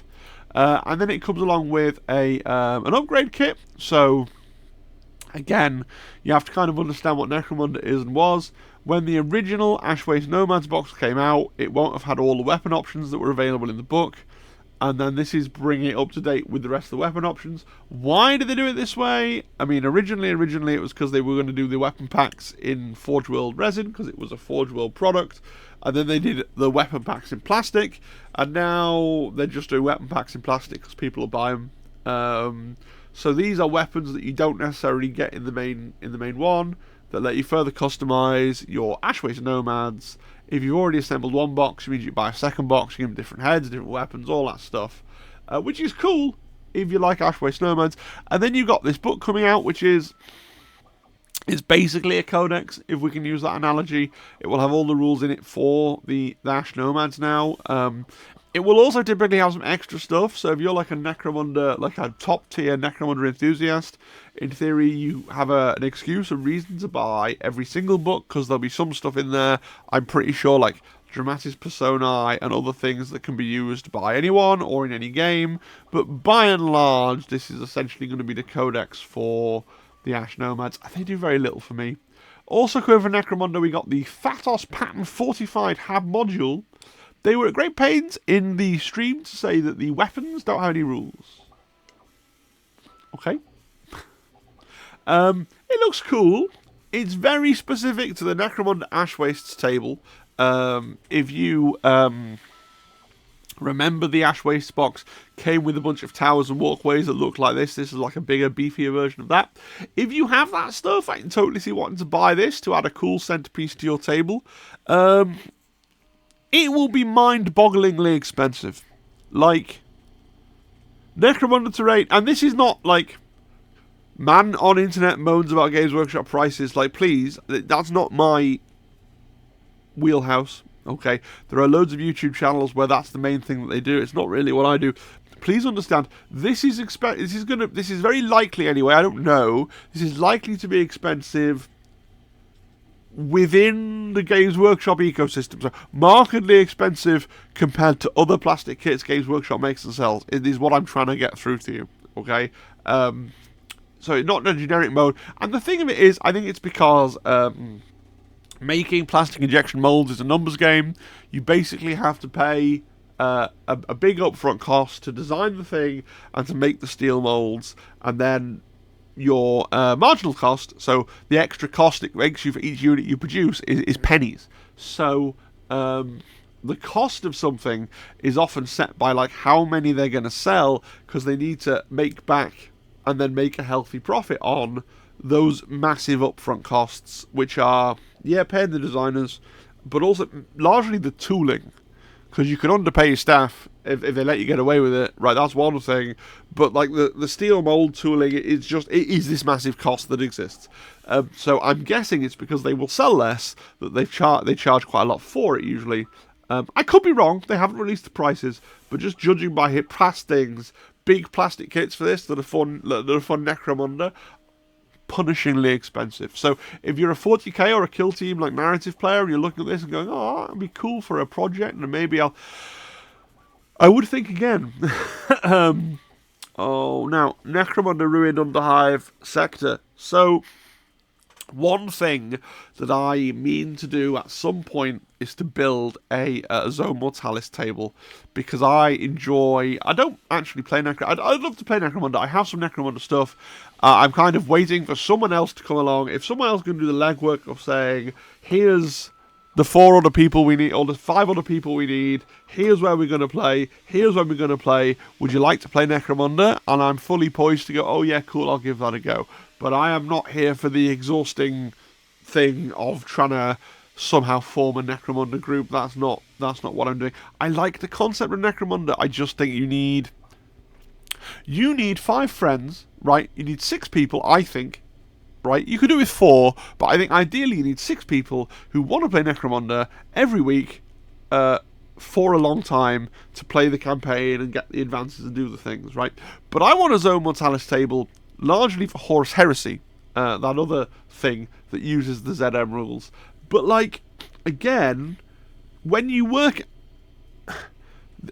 [SPEAKER 1] And then it comes along with an upgrade kit, so again, you have to kind of understand what Necromunda is and was. When the original Ashwaste Nomads box came out, it won't have had all the weapon options that were available in the book, and then this is bringing it up to date with the rest of the weapon options. Why did they do it this way? I mean, originally it was because they were going to do the weapon packs in Forge World resin, because it was a Forge World product, and then they did the weapon packs in plastic, and now they're just doing weapon packs in plastic because people will buy them. So these are weapons that you don't necessarily get in the main one, that let you further customize your Ashwaste Nomads. If you've already assembled one box, it means you buy a second box, you give them different heads, different weapons, all that stuff, which is cool if you like Ashwaste Nomads. And then you've got this book coming out, which is basically a codex, if we can use that analogy. It will have all the rules in it for the Ash Nomads now. It will also typically have some extra stuff, so if you're like a Necromunda, like a top tier Necromunda enthusiast, in theory you have an excuse, a reason to buy every single book, because there'll be some stuff in there, I'm pretty sure, like Dramatis Personae and other things that can be used by anyone or in any game, but by and large this is essentially going to be the codex for the Ash Nomads. They do very little for me. Also coming for Necromunda, we got the Phatos Pattern Fortified Hab module. They were at great pains in the stream to say that the weapons don't have any rules. Okay. It looks cool. It's very specific to the Necromunda Ashwastes table. If you remember, the Ashwaste box came with a bunch of towers and walkways that look like this. This is like a bigger, beefier version of that. If you have that stuff, I can totally see wanting to buy this to add a cool centerpiece to your table. It will be mind-bogglingly expensive. Like, Necromunda Terrain, and this is not like man on internet moans about Games Workshop prices. Like, please, that's not my wheelhouse. Okay, there are loads of YouTube channels where that's the main thing that they do. It's not really what I do. Please understand, this is very likely anyway. I don't know. This is likely to be expensive within the Games Workshop ecosystem, so markedly expensive compared to other plastic kits Games Workshop makes and sells. It is what I'm trying to get through to you. Okay, so not in a generic mode. And the thing of it is, I think it's because making plastic injection molds is a numbers game. You basically have to pay a big upfront cost to design the thing and to make the steel molds, and then your marginal cost, so the extra cost it makes you for each unit you produce, is pennies. So the cost of something is often set by like how many they're going to sell, because they need to make back and then make a healthy profit on those massive upfront costs, which are, yeah, paying the designers, but also largely the tooling, because you can underpay your staff if they let you get away with it, right? That's one thing. But like the steel mold tooling, it is this massive cost that exists. So I'm guessing it's because they will sell less that they charge quite a lot for it usually. I could be wrong. They haven't released the prices, but just judging by past things, big plastic kits for this that are fun Necromunda, punishingly expensive. So if you're a 40k or a kill team like narrative player and you're looking at this and going, oh, that'd be cool for a project, and maybe I would think again. Oh, now Necromunda Ruined Underhive Sector. So one thing that I mean to do at some point is to build a Zone Mortalis table, because I don't actually play Necromunda. I'd love to play Necromunda. I have some Necromunda stuff. I'm kind of waiting for someone else to come along. If someone else can do the legwork of saying, here's the 4 other people we need, or the 5 other people we need, here's where we're going to play, here's when we're going to play, would you like to play Necromunda? And I'm fully poised to go, oh yeah, cool, I'll give that a go. But I am not here for the exhausting thing of trying to somehow form a Necromunda group. That's not what I'm doing. I like the concept of Necromunda. I just think you need 5 friends, right? You need 6 people, I think. Right, you could do it with 4, but I think ideally you need 6 people who want to play Necromunda every week for a long time to play the campaign and get the advances and do the things, right? But I want a Zone Mortalis table largely for Horus Heresy, that other thing that uses the ZM rules. But, like, again, when you work...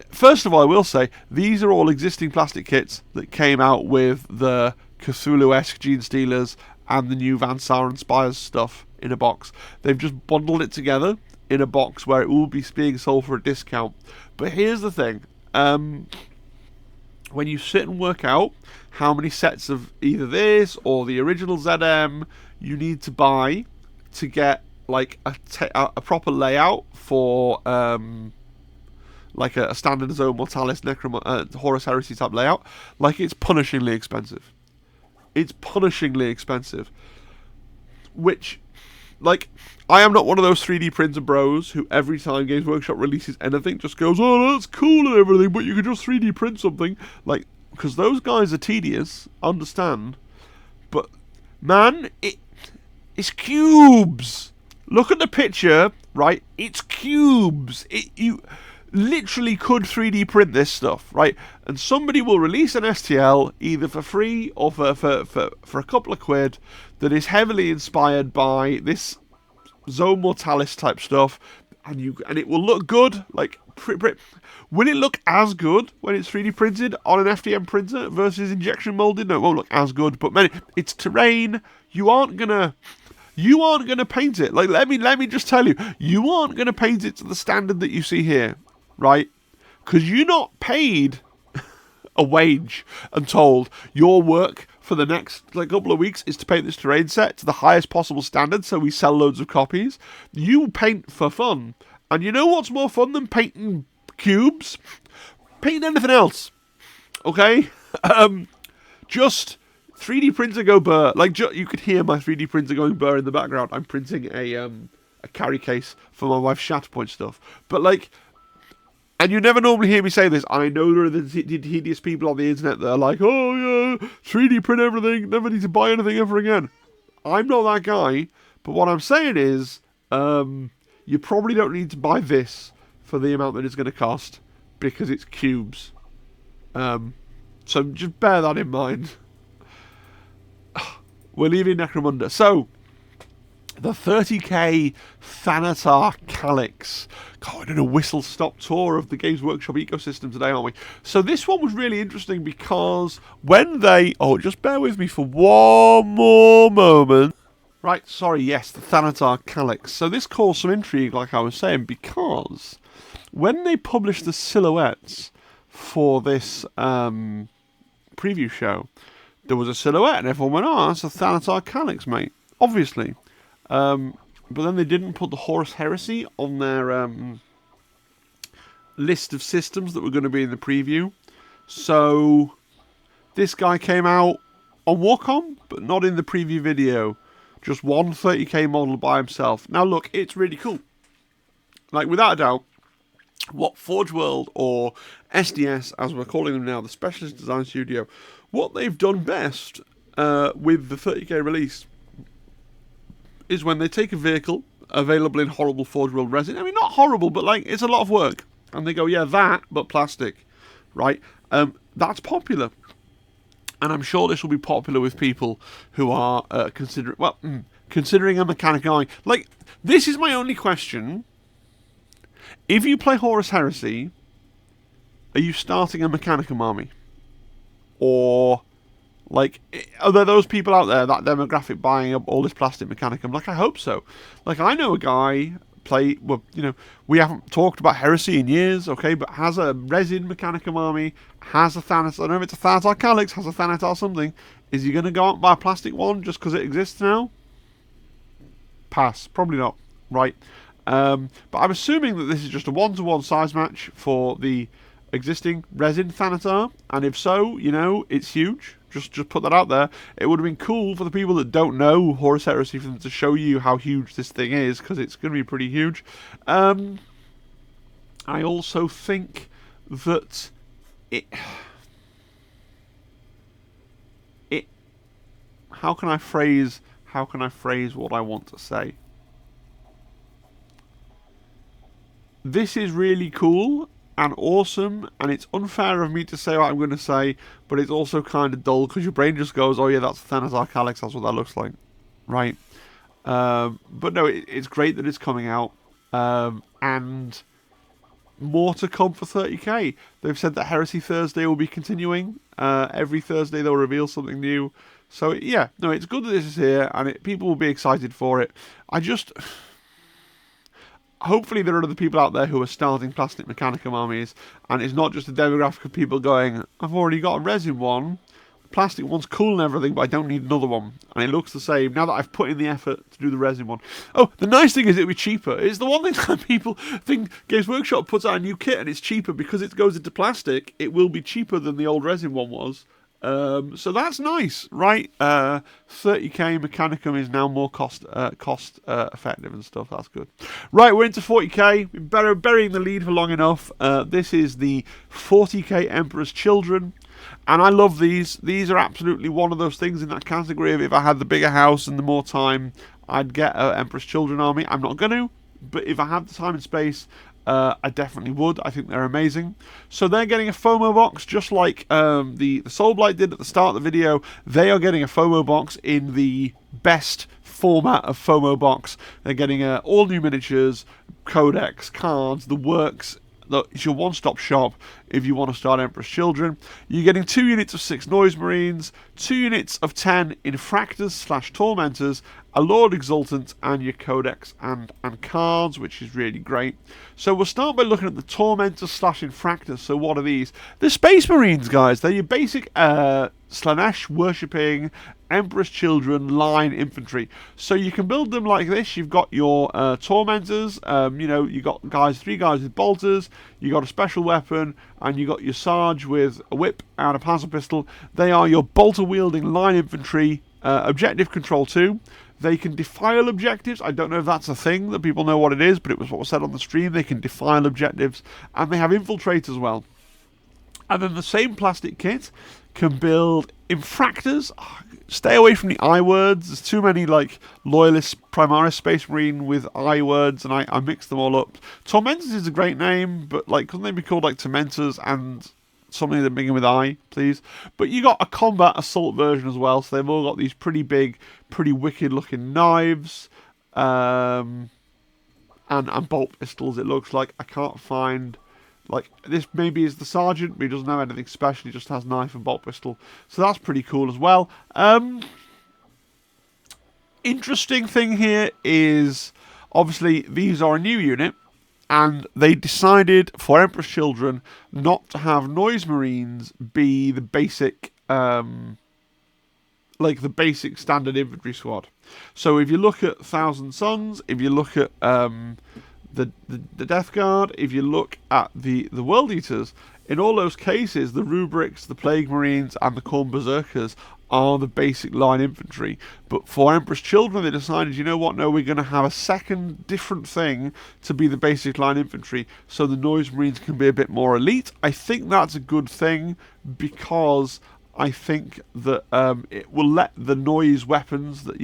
[SPEAKER 1] First of all, I will say, these are all existing plastic kits that came out with the Cthulhu-esque Gene Stealers and the new Van Saren Spires stuff in a box. They've just bundled it together in a box where it will be being sold for a discount. But here's the thing. When you sit and work out how many sets of either this or the original ZM you need to buy to get like a proper layout for like a standard Zone Mortalis Horus Heresy type layout, like, it's punishingly expensive. It's punishingly expensive. Which, like, I am not one of those 3D printer bros who every time Games Workshop releases anything just goes, oh, that's cool and everything, but you can just 3D print something. Like, because those guys are tedious, understand. But, man, it's cubes. Look at the picture, right? It's cubes. You literally could 3D print this stuff, right? And somebody will release an STL either for free or for a couple of quid that is heavily inspired by this Zone Mortalis type stuff, and it will look good. Like, will it look as good when it's 3D printed on an FDM printer versus injection molded? No, it won't look as good. But man, it's terrain. You aren't gonna paint it. Like, let me just tell you, you aren't gonna paint it to the standard that you see here, right? Because you're not paid a wage and told your work for the next couple of weeks is to paint this terrain set to the highest possible standard so we sell loads of copies. You paint for fun. And you know what's more fun than painting cubes? Painting anything else. Okay? Just 3D printer go burr. Like, you could hear my 3D printer going burr in the background. I'm printing a carry case for my wife's Shatterpoint stuff. But, like... And you never normally hear me say this. I know there are the hideous people on the internet that are like, oh yeah, 3D print everything, never need to buy anything ever again. I'm not that guy, but what I'm saying is, you probably don't need to buy this for the amount that it's going to cost, because it's cubes. So just bear that in mind. We're leaving Necromunda. So, the 30k Thanatar Calyx. God, we're doing a whistle-stop tour of the Games Workshop ecosystem today, aren't we? So this one was really interesting because when they... Oh, just bear with me for one more moment. Right, sorry, yes, the Thanatar Calyx. So this caused some intrigue, like I was saying, because when they published the silhouettes for this preview show, there was a silhouette and everyone went, oh, that's a Thanatar Calyx, mate. Obviously. But then they didn't put the Horus Heresy on their list of systems that were going to be in the preview. So this guy came out on Warcom, but not in the preview video. Just one 30k model by himself. Now look, it's really cool. Like, without a doubt, what Forge World or SDS, as we're calling them now, the Specialist Design Studio, what they've done best with the 30k release is when they take a vehicle available in horrible Forge World resin. I mean, not horrible, but like, it's a lot of work. And they go, yeah, that, but plastic, right? That's popular. And I'm sure this will be popular with people who are considering a mechanic army. Like, this is my only question. If you play Horus Heresy, are you starting a Mechanicum army? Or... like, are there those people out there, that demographic, buying up all this plastic Mechanicum? Like, I hope so. Like, I know a guy we haven't talked about Heresy in years, okay, but has a resin Mechanicum army, has a Thanatar, I don't know if it's a Thanatar Calyx, has a Thanatar something. Is he going to go out and buy a plastic one just because it exists now? Pass. Probably not. Right. But I'm assuming that this is just a one-to-one size match for the existing resin Thanatar, and if so, you know, it's huge. Just put that out there. It would have been cool for the people that don't know Horus Heresy for them to show you how huge this thing is, because it's going to be pretty huge. I also think that how can I phrase what I want to say? This is really cool, and awesome, and it's unfair of me to say what I'm going to say, but it's also kind of dull because your brain just goes, oh yeah, that's Thanos Arcalix, that's what that looks like, right? But no, it's great that it's coming out, and more to come for 30k. They've said that Heresy Thursday will be continuing. Every Thursday they'll reveal something new. So yeah, no, it's good that this is here, and people will be excited for it. Hopefully there are other people out there who are starting Plastic Mechanicum armies, and it's not just a demographic of people going, I've already got a resin one, the plastic one's cool and everything, but I don't need another one, and it looks the same now that I've put in the effort to do the resin one. Oh, the nice thing is it'll be cheaper. It's the one thing that people think Games Workshop puts out a new kit and it's cheaper because it goes into plastic. It will be cheaper than the old resin one was. So that's nice, right? 30k Mechanicum is now more cost effective and stuff. That's good. Right, we're into 40k. We've been burying the lead for long enough. This is the 40k Emperor's Children, and I love these. These are absolutely one of those things in that category of if I had the bigger house and the more time, I'd get an Emperor's Children army. I'm not going to, but if I have the time and space, I definitely would. I think they're amazing. So they're getting a FOMO box, just like the Soulblight did at the start of the video. They are getting a FOMO box in the best format of FOMO box. They're getting all new miniatures, codex, cards, the works. It's your one-stop shop if you want to start Emperor's Children. You're getting 2 units of 6 Noise Marines, 2 units of 10 Infractors/Tormentors, a Lord Exultant, and your codex and cards, which is really great. So we'll start by looking at the Tormentors/Infractors. So what are these? The Space Marines, guys. They're your basic Slanesh worshipping Emperor's Children line infantry. So you can build them like this. You've got your Tormentors, you got 3 guys with bolters, you got a special weapon, and you got your Sarge with a whip and a Panzer pistol. They are your bolter wielding line infantry, objective control 2. They can defile objectives. I don't know if that's a thing that people know what it is, but it was what was said on the stream. They can defile objectives, and they have infiltrate as well. And then the same plastic kit can build Infractors. Stay away from the I words. There's too many like Loyalist Primaris Space Marine with I words, and I mix them all up. Tormentors is a great name, but like couldn't they be called like Tormentors and something that begin with I, please? But you got a combat assault version as well, so they've all got these pretty big, pretty wicked looking knives, and bolt pistols. It looks like. I can't find. Like, this maybe is the sergeant, but he doesn't have anything special, he just has knife and bolt pistol. So that's pretty cool as well. Interesting thing here is, obviously, these are a new unit, and they decided for Emperor's Children not to have Noise Marines be the basic, the basic standard infantry squad. So if you look at Thousand Sons, if you look at the Death Guard, if you look at the World Eaters, in all those cases, the Rubrics, the Plague Marines, and the Khorne Berserkers are the basic line infantry. But for Emperor's Children, they decided, you know what, no, we're going to have a second different thing to be the basic line infantry, so the Noise Marines can be a bit more elite. I think that's a good thing, because I think that it will let the noise weapons that,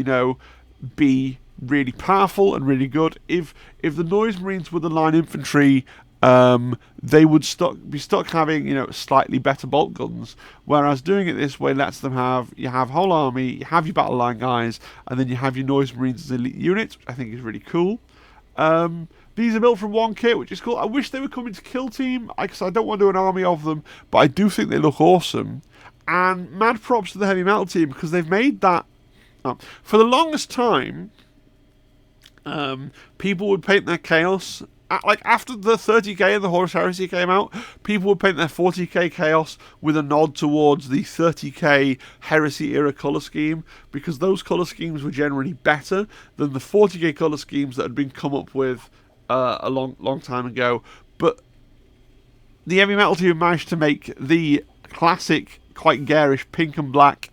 [SPEAKER 1] be really powerful and really good. If the Noise Marines were the line infantry, they would be stuck having slightly better bolt guns, whereas doing it this way lets them have whole army, you have your battle line guys, and then you have your Noise Marines as elite units, which I think is really cool. These are built from one kit, which is cool. I wish they would come into Kill Team, because I don't want to do an army of them, but I do think they look awesome. And mad props to the Heavy Metal team, because they've made that for the longest time. People would paint their Chaos, like after the 30k and the Horus Heresy came out, people would paint their 40k Chaos with a nod towards the 30k Heresy era colour scheme, because those colour schemes were generally better than the 40k colour schemes that had been come up with a long time ago. But the Heavy Metal team managed to make the classic, quite garish pink and black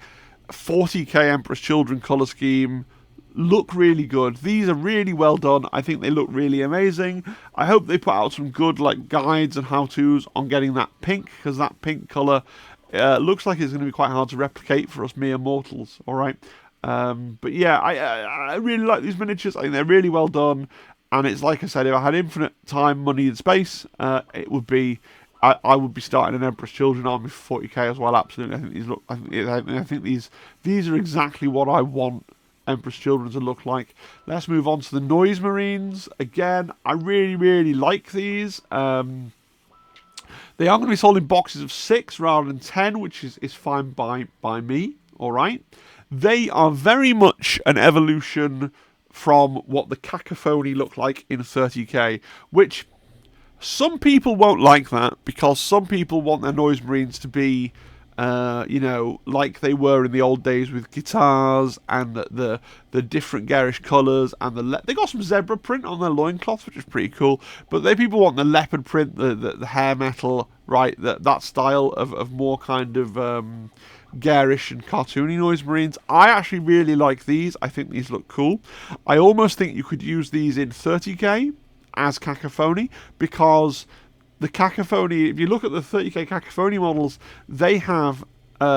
[SPEAKER 1] 40k Emperor's Children colour scheme look really good. These are really well done. I think they look really amazing. I hope they put out some good guides and how-tos on getting that pink, because that pink colour looks like it's going to be quite hard to replicate for us mere mortals. Alright, but yeah, I really like these miniatures. I think they're really well done. And it's like I said, if I had infinite time, money, and space, it would be. I would be starting an Emperor's Children army for 40k as well. Absolutely, I think these look. I think these are exactly what I want Emperor's Children to look like. Let's move on to the Noise Marines. Again, I really like these. They are going to be sold in boxes of 6 rather than 10, which is fine by me. All right, they are very much an evolution from what the Cacophony looked like in 30k, which some people won't like that, because some people want their Noise Marines to be, you know, like they were in the old days with guitars and the different garish colours, and they got some zebra print on their loincloths, which is pretty cool. But people want the leopard print, the hair metal, right? That style of more kind of garish and cartoony Noise Marines. I actually really like these. I think these look cool. I almost think you could use these in 30k as Cacophony, because the Cacophony, if you look at the 30k Cacophony models, they have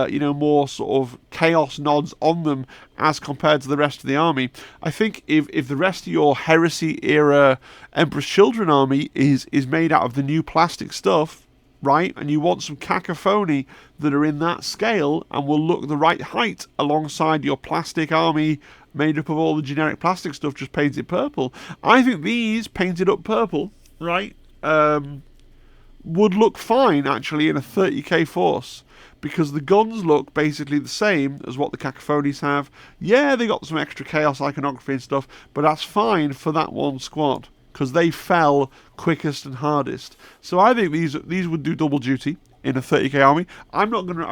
[SPEAKER 1] you know, more sort of chaos nods on them as compared to the rest of the army. I think if the rest of your Heresy era Emperor's Children army is made out of the new plastic stuff, right, and you want some Cacophony that are in that scale and will look the right height alongside your plastic army made up of all the generic plastic stuff just painted purple, I think these painted up purple, right, would look fine actually in a 30k force, because the guns look basically the same as what the Cacophonies have. Yeah, they got some extra chaos iconography and stuff, but that's fine for that one squad, because they fell quickest and hardest. So I think these would do double duty in a 30k army. I've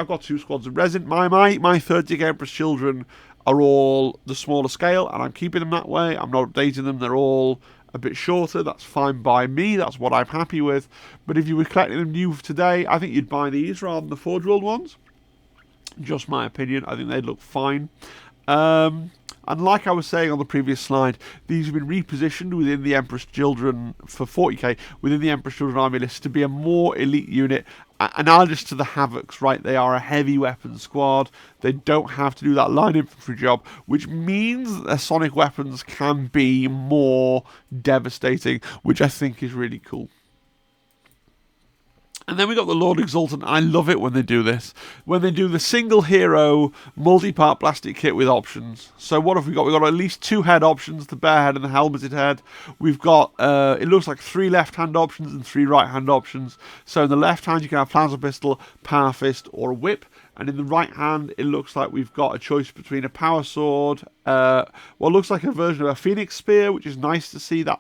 [SPEAKER 1] got 2 squads of resin. My 30k Emperor's Children are all the smaller scale, and I'm keeping them that way. I'm not updating them. They're all a bit shorter. That's fine by me. That's what I'm happy with. But if you were collecting them new today, I think you'd buy these rather than the Forge World ones. Just my opinion. I think they'd look fine. And like I was saying on the previous slide, these have been repositioned within the Emperor's Children for 40k, within the Emperor's Children army list, to be a more elite unit, analogous to the Havocs, right? They are a heavy weapon squad. They don't have to do that line infantry job, which means that their sonic weapons can be more devastating, which I think is really cool. And then we got the Lord Exultant. I love it when they do this. When they do the single hero multi-part plastic kit with options. So what have we got? We've got at least 2 head options, the bare head and the helmeted head. We've got, it looks like 3 left-hand options and 3 right-hand options. So in the left hand you can have plasma pistol, power fist, or a whip. And in the right hand it looks like we've got a choice between a power sword, what looks like a version of a Phoenix Spear, which is nice to see that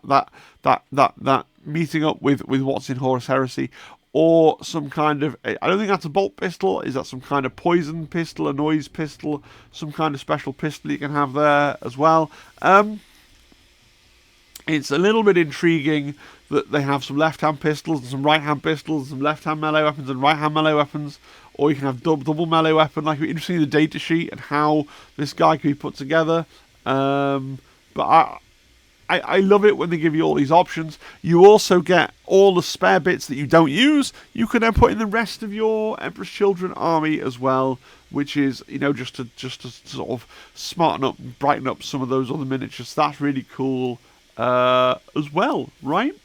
[SPEAKER 1] meeting up with what's in Horus Heresy. Or some kind of, I don't think that's a bolt pistol. Is that some kind of poison pistol, a noise pistol, some kind of special pistol you can have there as well? It's a little bit intriguing that they have some left-hand pistols and some right-hand pistols, some left-hand melee weapons and right-hand melee weapons. Or you can have double melee weapon. Like, it'd be interesting the data sheet and how this guy can be put together. But I love it when they give you all these options. You also get all the spare bits that you don't use. You can then put in the rest of your Emperor's Children army as well, which is, you know, just to sort of smarten up and brighten up some of those other miniatures. That's really cool as well, right?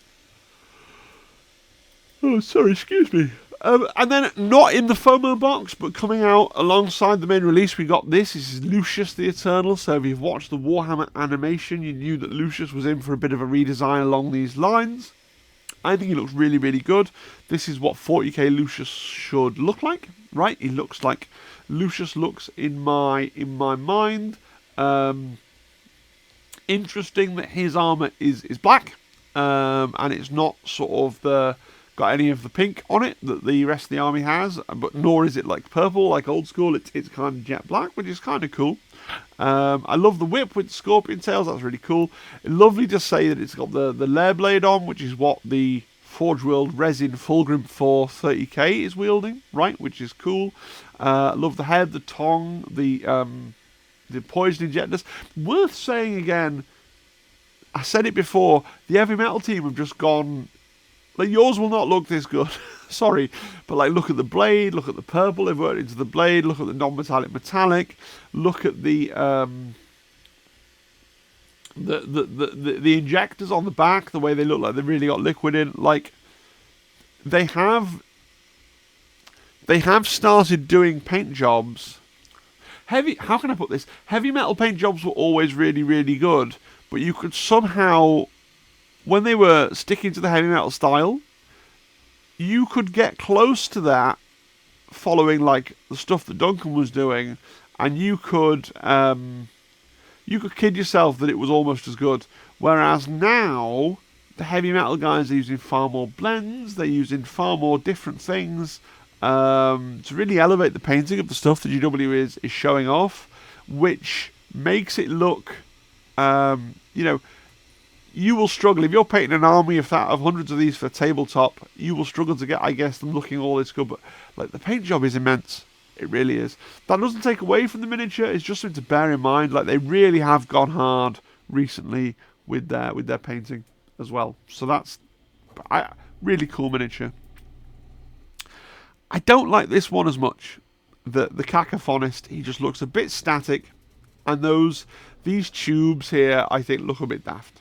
[SPEAKER 1] Oh, sorry, excuse me. And then, not in the FOMO box, but coming out alongside the main release, we got this. This is Lucius the Eternal. So if you've watched the Warhammer animation, you knew that Lucius was in for a bit of a redesign along these lines. I think he looks really, really good. This is what 40k Lucius should look like, right? He looks like Lucius looks in my mind. Interesting that his armor is black, and it's not sort of got any of the pink on it that the rest of the army has, but nor is it like purple, like old school. It's kind of jet black, which is kind of cool. I love the whip with scorpion tails. That's really cool. Lovely to say that it's got the lair blade on, which is what the Forge World Resin Fulgrim 4 30k is wielding, right? Which is cool. Love the head, the tongue, the poison injectors. Worth saying again, I said it before, the heavy metal team have just gone, like, yours will not look this good. Sorry, but like, look at the blade, look at the purple they've worked into the blade, look at the non-metallic metallic, look at the the injectors on the back, the way they look like they really got liquid in, like they have started doing paint jobs. How can I put this? Heavy metal paint jobs were always really, really good, but you could somehow, when they were sticking to the heavy metal style, you could get close to that following like the stuff that Duncan was doing, and you could kid yourself that it was almost as good. Whereas now, the heavy metal guys are using far more blends, they're using far more different things to really elevate the painting of the stuff that GW is showing off, which makes it look, you know, you will struggle. If you're painting an army of hundreds of these for tabletop, you will struggle to get, I guess, them looking all this good. But like the paint job is immense. It really is. That doesn't take away from the miniature. It's just something to bear in mind. Like they really have gone hard recently with their painting as well. So that's really cool miniature. I don't like this one as much. The Cacophonist, he just looks a bit static, and these tubes here I think look a bit daft.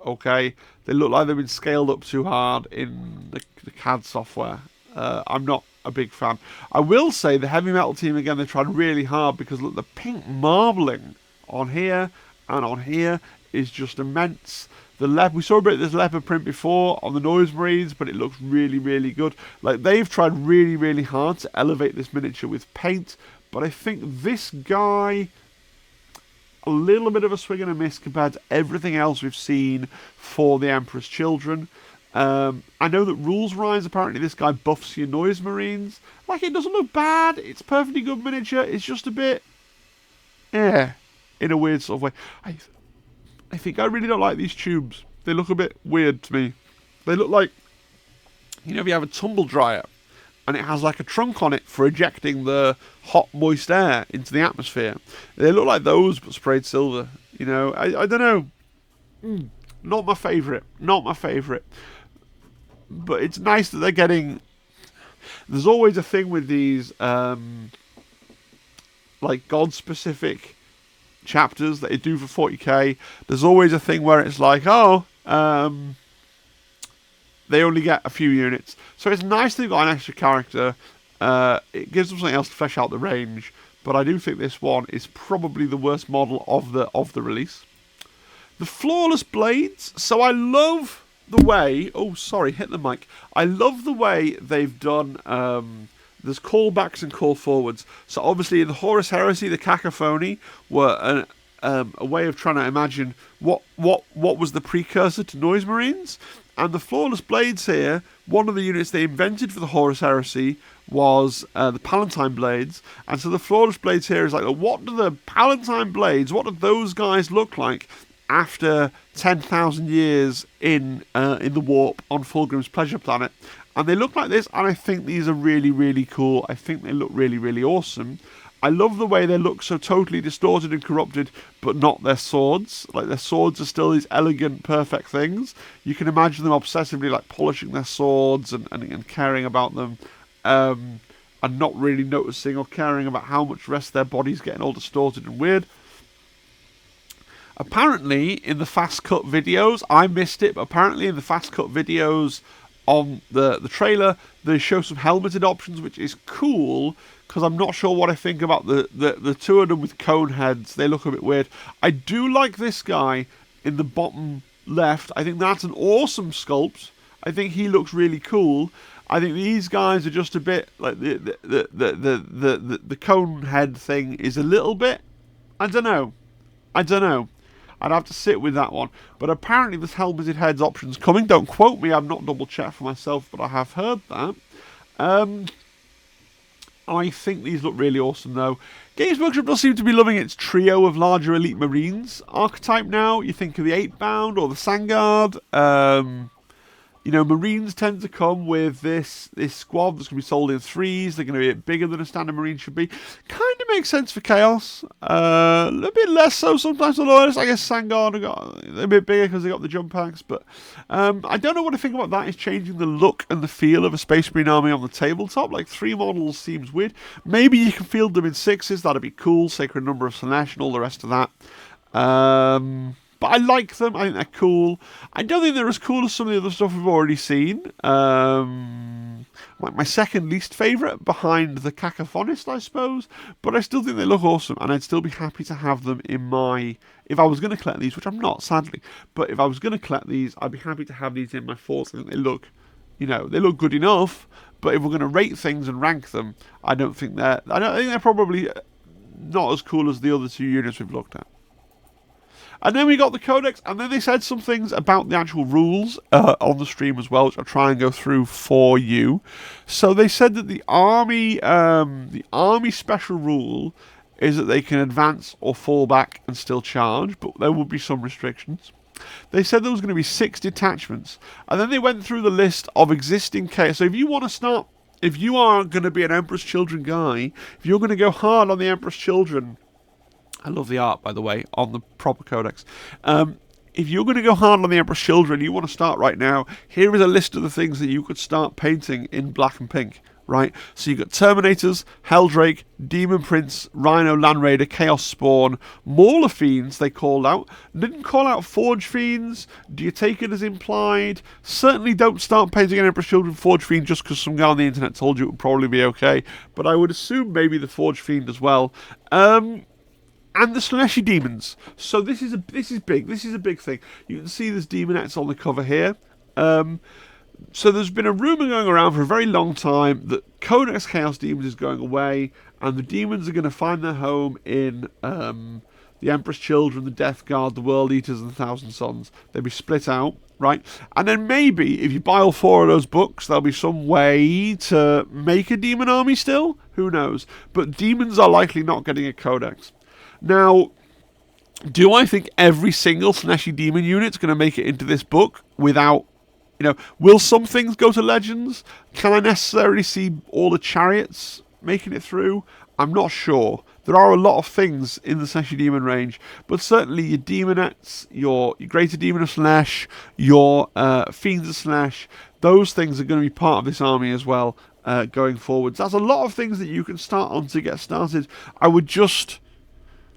[SPEAKER 1] Okay, they look like they've been scaled up too hard in the CAD software. I'm not a big fan. I will say the heavy metal team again, they tried really hard, because look, the pink marbling on here and on here is just immense. We saw a bit of this leopard print before on the Noise Marines, but it looks really, really good. Like they've tried really, really hard to elevate this miniature with paint, but I think this guy, a little bit of a swing and a miss compared to everything else we've seen for the Emperor's Children. I know that rules-wise, apparently this guy buffs your Noise Marines. Like, it doesn't look bad. It's perfectly good miniature. It's just a bit, in a weird sort of way. I think I really don't like these tubes. They look a bit weird to me. They look like, you know, if you have a tumble dryer and it has like a trunk on it for ejecting the hot, moist air into the atmosphere. They look like those, but sprayed silver. You know, I don't know. Not my favourite. Not my favourite. But it's nice that they're getting... There's always a thing with these, like, God-specific chapters that they do for 40k. There's always a thing where it's like, they only get a few units. So it's nice they've got an extra character. It gives them something else to flesh out the range. But I do think this one is probably the worst model of the release. The Flawless Blades. So I love the way... Oh, sorry, hit the mic. I love the way they've done... there's callbacks and call forwards. So obviously in the Horus Heresy, the Cacophony were a way of trying to imagine what was the precursor to Noise Marines. And the Flawless Blades here, one of the units they invented for the Horus Heresy was the Palatine Blades. And so the Flawless Blades here is like, what do the Palatine Blades, what do those guys look like after 10,000 years in the warp on Fulgrim's Pleasure Planet? And they look like this, and I think these are really, really cool. I think they look really, really awesome. I love the way they look so totally distorted and corrupted, but not their swords. Like, their swords are still these elegant, perfect things. You can imagine them obsessively, like, polishing their swords and caring about them, and not really noticing or caring about how much the rest of their body's getting all distorted and weird. Apparently, in the fast cut videos, I missed it, but apparently in the fast cut videos on the trailer, they show some helmeted options, which is cool, because I'm not sure what I think about the two of them with cone heads. They look a bit weird. I do like this guy in the bottom left. I think that's an awesome sculpt. I think he looks really cool. I think these guys are just a bit like the cone head thing is a little bit, I don't know. I'd have to sit with that one. But apparently this helmeted heads option's coming. Don't quote me, I've not double checked for myself, but I have heard that. I think these look really awesome though. Games Workshop does seem to be loving its trio of larger elite marines archetype now. You think of the 8-bound or the Sangard. You know, Marines tend to come with this squad that's going to be sold in 3s. They're going to be a bit bigger than a standard Marine should be. Kind of makes sense for Chaos. A little bit less so sometimes, although I guess Sangard got a bit bigger because they got the jump packs. But I don't know what to think about that. It's changing the look and the feel of a Space Marine army on the tabletop. Like 3 models seems weird. Maybe you can field them in 6s. That'd be cool. Sacred Number of Slanesh and all the rest of that. But I like them. I think they're cool. I don't think they're as cool as some of the other stuff we've already seen. My second least favourite behind the Cacophonist, I suppose. But I still think they look awesome, and I'd still be happy to have them in my... If I was going to collect these, which I'm not, sadly, but if I was going to collect these, I'd be happy to have these in my forts. I think they look, you know, they look good enough. But if we're going to rate things and rank them, I don't think they're probably not as cool as the other two units we've looked at. And then we got the Codex, and then they said some things about the actual rules on the stream as well, which I'll try and go through for you. So they said that the army special rule is that they can advance or fall back and still charge, but there will be some restrictions. They said there was going to be 6 detachments, and then they went through the list of existing chaos. So if you want to start, if you are going to be an Emperor's Children guy, if you're going to go hard on the Emperor's Children, I love the art, by the way, on the proper Codex. If you're going to go hard on the Emperor's Children, you want to start right now, here is a list of the things that you could start painting in black and pink, right? So you've got Terminators, Helldrake, Demon Prince, Rhino, Land Raider, Chaos Spawn, Mauler Fiends they called out. Didn't call out Forge Fiends. Do you take it as implied? Certainly don't start painting an Emperor's Children Forge Fiend just because some guy on the internet told you it would probably be okay. But I would assume maybe the Forge Fiend as well. And the Slaneshi Demons. So this is big. This is a big thing. You can see there's Demonettes on the cover here. So there's been a rumour going around for a very long time that Codex Chaos Demons is going away, and the demons are going to find their home in the Emperor's Children, the Death Guard, the World Eaters, and the Thousand Sons. They'll be split out, right? And then maybe, if you buy all 4 of those books, there'll be some way to make a demon army still. Who knows? But demons are likely not getting a Codex. Now, do I think every single Slaneshi Demon unit's going to make it into this book without, you know, will some things go to Legends? Can I necessarily see all the chariots making it through? I'm not sure. There are a lot of things in the Slaneshi Demon range, but certainly your Demonettes, your Greater Demon of Slanesh, your Fiends of Slanesh, those things are going to be part of this army as well going forwards. That's a lot of things that you can start on to get started. I would just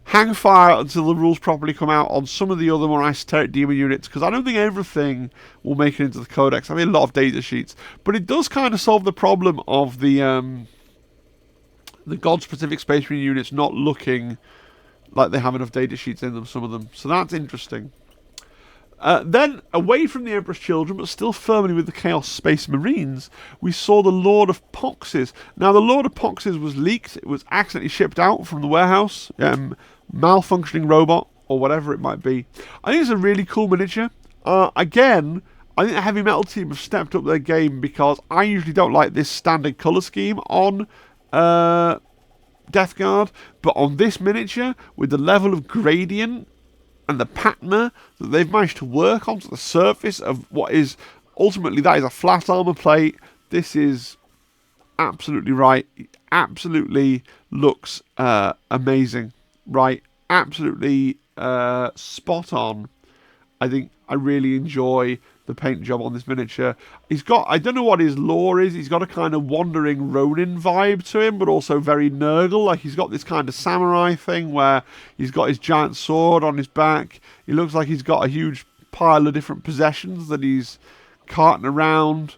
[SPEAKER 1] hang fire until the rules properly come out on some of the other more esoteric demon units, because I don't think everything will make it into the Codex. I mean, a lot of data sheets, but it does kind of solve the problem of the God-specific Space Marine units not looking like they have enough data sheets in them, some of them. So that's interesting. Then, away from the Emperor's Children, but still firmly with the Chaos Space Marines, we saw the Lord of Poxes. Now, the Lord of Poxes was leaked. It was accidentally shipped out from the warehouse. Malfunctioning robot, or whatever it might be. I think it's a really cool miniature. Again, I think the Heavy Metal team have stepped up their game, because I usually don't like this standard colour scheme on Death Guard. But on this miniature, with the level of gradient and the patina that they've managed to work onto the surface of what is ultimately, that is a flat armor plate. This is absolutely right. It absolutely looks amazing, right? Absolutely spot on. I think I really enjoy the paint job on this miniature. He's got, I don't know what his lore is, he's got a kind of wandering Ronin vibe to him, but also very Nurgle. Like, he's got this kind of samurai thing where he's got his giant sword on his back. He looks like he's got a huge pile of different possessions that he's carting around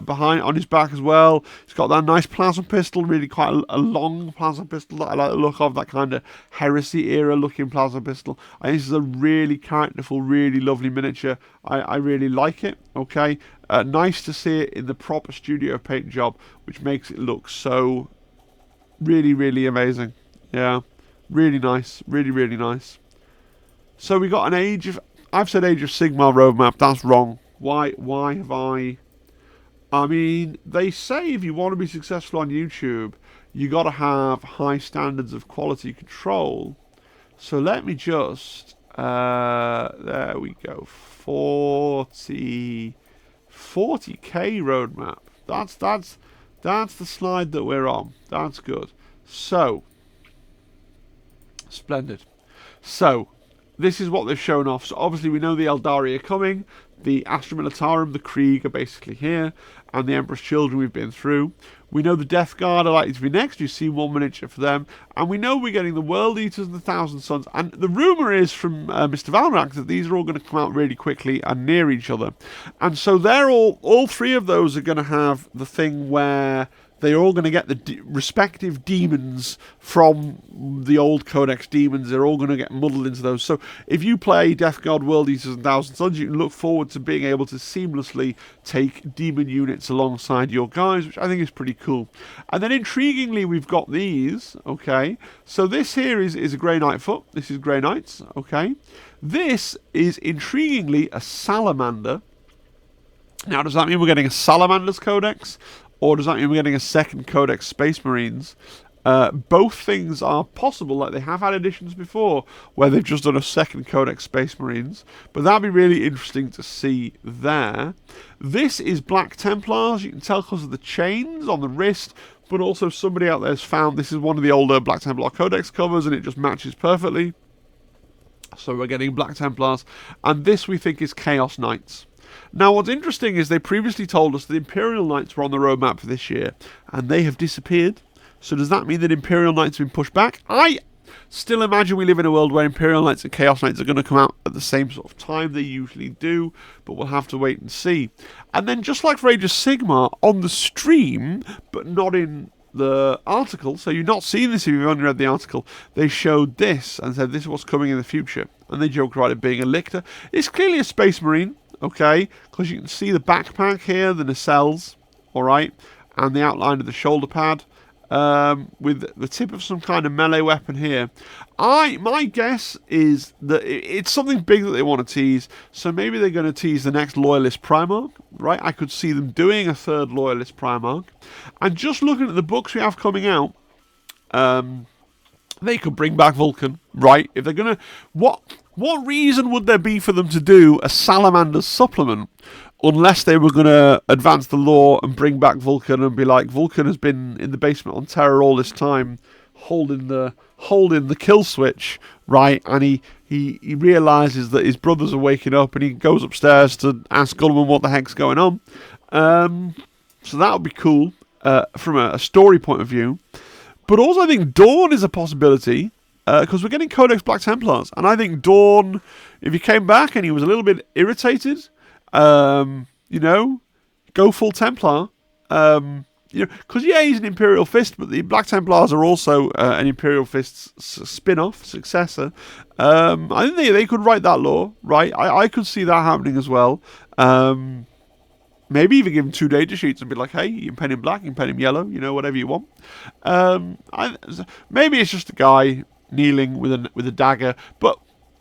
[SPEAKER 1] behind on his back as well. He's got that nice plasma pistol, really quite a long plasma pistol that I like the look of, that kind of Heresy era looking plasma pistol. I think this is a really characterful, really lovely miniature. I really like it, okay? Nice to see it in the proper studio paint job, which makes it look so really, really amazing. Yeah, really nice, really, really nice. So we got an Age of, I've said Age of Sigmar roadmap, that's wrong. Why have I mean, they say if you want to be successful on YouTube, you got to have high standards of quality control. So let me just, there we go, 40k roadmap. That's the slide that we're on. That's good. So, splendid. So, this is what they've shown off. So obviously we know the Eldari are coming. The Astra Militarum, the Krieg, are basically here. And the Emperor's Children we've been through. We know the Death Guard are likely to be next. You've seen one miniature for them. And we know we're getting the World Eaters and the Thousand Suns. And the rumour is from Mr. Valrack that these are all going to come out really quickly and near each other. And so they're all three of those are going to have the thing where they're all going to get the respective demons from the old Codex demons. They're all going to get muddled into those. So if you play Death Guard, World Eaters and Thousand Suns, you can look forward to being able to seamlessly take demon units alongside your guys, which I think is pretty cool. And then intriguingly, we've got these, okay? So this here is a Grey Knight foot. This is Grey Knights, okay? This is intriguingly a Salamander. Now, does that mean we're getting a Salamander's Codex? Or does that mean we're getting a second Codex Space Marines? Both things are possible. Like, they have had editions before where they've just done a second Codex Space Marines. But that'd be really interesting to see there. This is Black Templars. You can tell because of the chains on the wrist. But also somebody out there has found this is one of the older Black Templar Codex covers, and it just matches perfectly. So we're getting Black Templars. And this we think is Chaos Knights. Now, what's interesting is they previously told us that Imperial Knights were on the roadmap for this year, and they have disappeared. So does that mean that Imperial Knights have been pushed back? I still imagine we live in a world where Imperial Knights and Chaos Knights are going to come out at the same sort of time they usually do, but we'll have to wait and see. And then, just like for Age of Sigmar, on the stream, but not in the article, so you're not seeing this if you've only read the article, they showed this and said this is what's coming in the future. And they joked about it being a Lictor. It's clearly a Space Marine. Okay, because you can see the backpack here, the nacelles, alright, and the outline of the shoulder pad, with the tip of some kind of melee weapon here. My guess is that it's something big that they want to tease, so maybe they're going to tease the next Loyalist Primarch, right? I could see them doing a third Loyalist Primarch. And just looking at the books we have coming out, they could bring back Vulcan, right? If they're going to... What reason would there be for them to do a Salamander's supplement unless they were going to advance the lore and bring back Vulcan and be like, Vulcan has been in the basement on Terror all this time, holding the kill switch, right? And he realises that his brothers are waking up, and he goes upstairs to ask Gulliman what the heck's going on. So that would be cool from a story point of view. But also I think Dawn is a possibility. Because we're getting Codex Black Templars. And I think Dawn, if he came back and he was a little bit irritated, you know, go full Templar. You know, because, yeah, he's an Imperial Fist, but the Black Templars are also an Imperial Fist spin-off, successor. I think they could write that lore, right? I could see that happening as well. Maybe even give him 2 data sheets and be like, hey, you can pen him black, you can pen him yellow, you know, whatever you want. Maybe it's just a guy kneeling with a dagger, but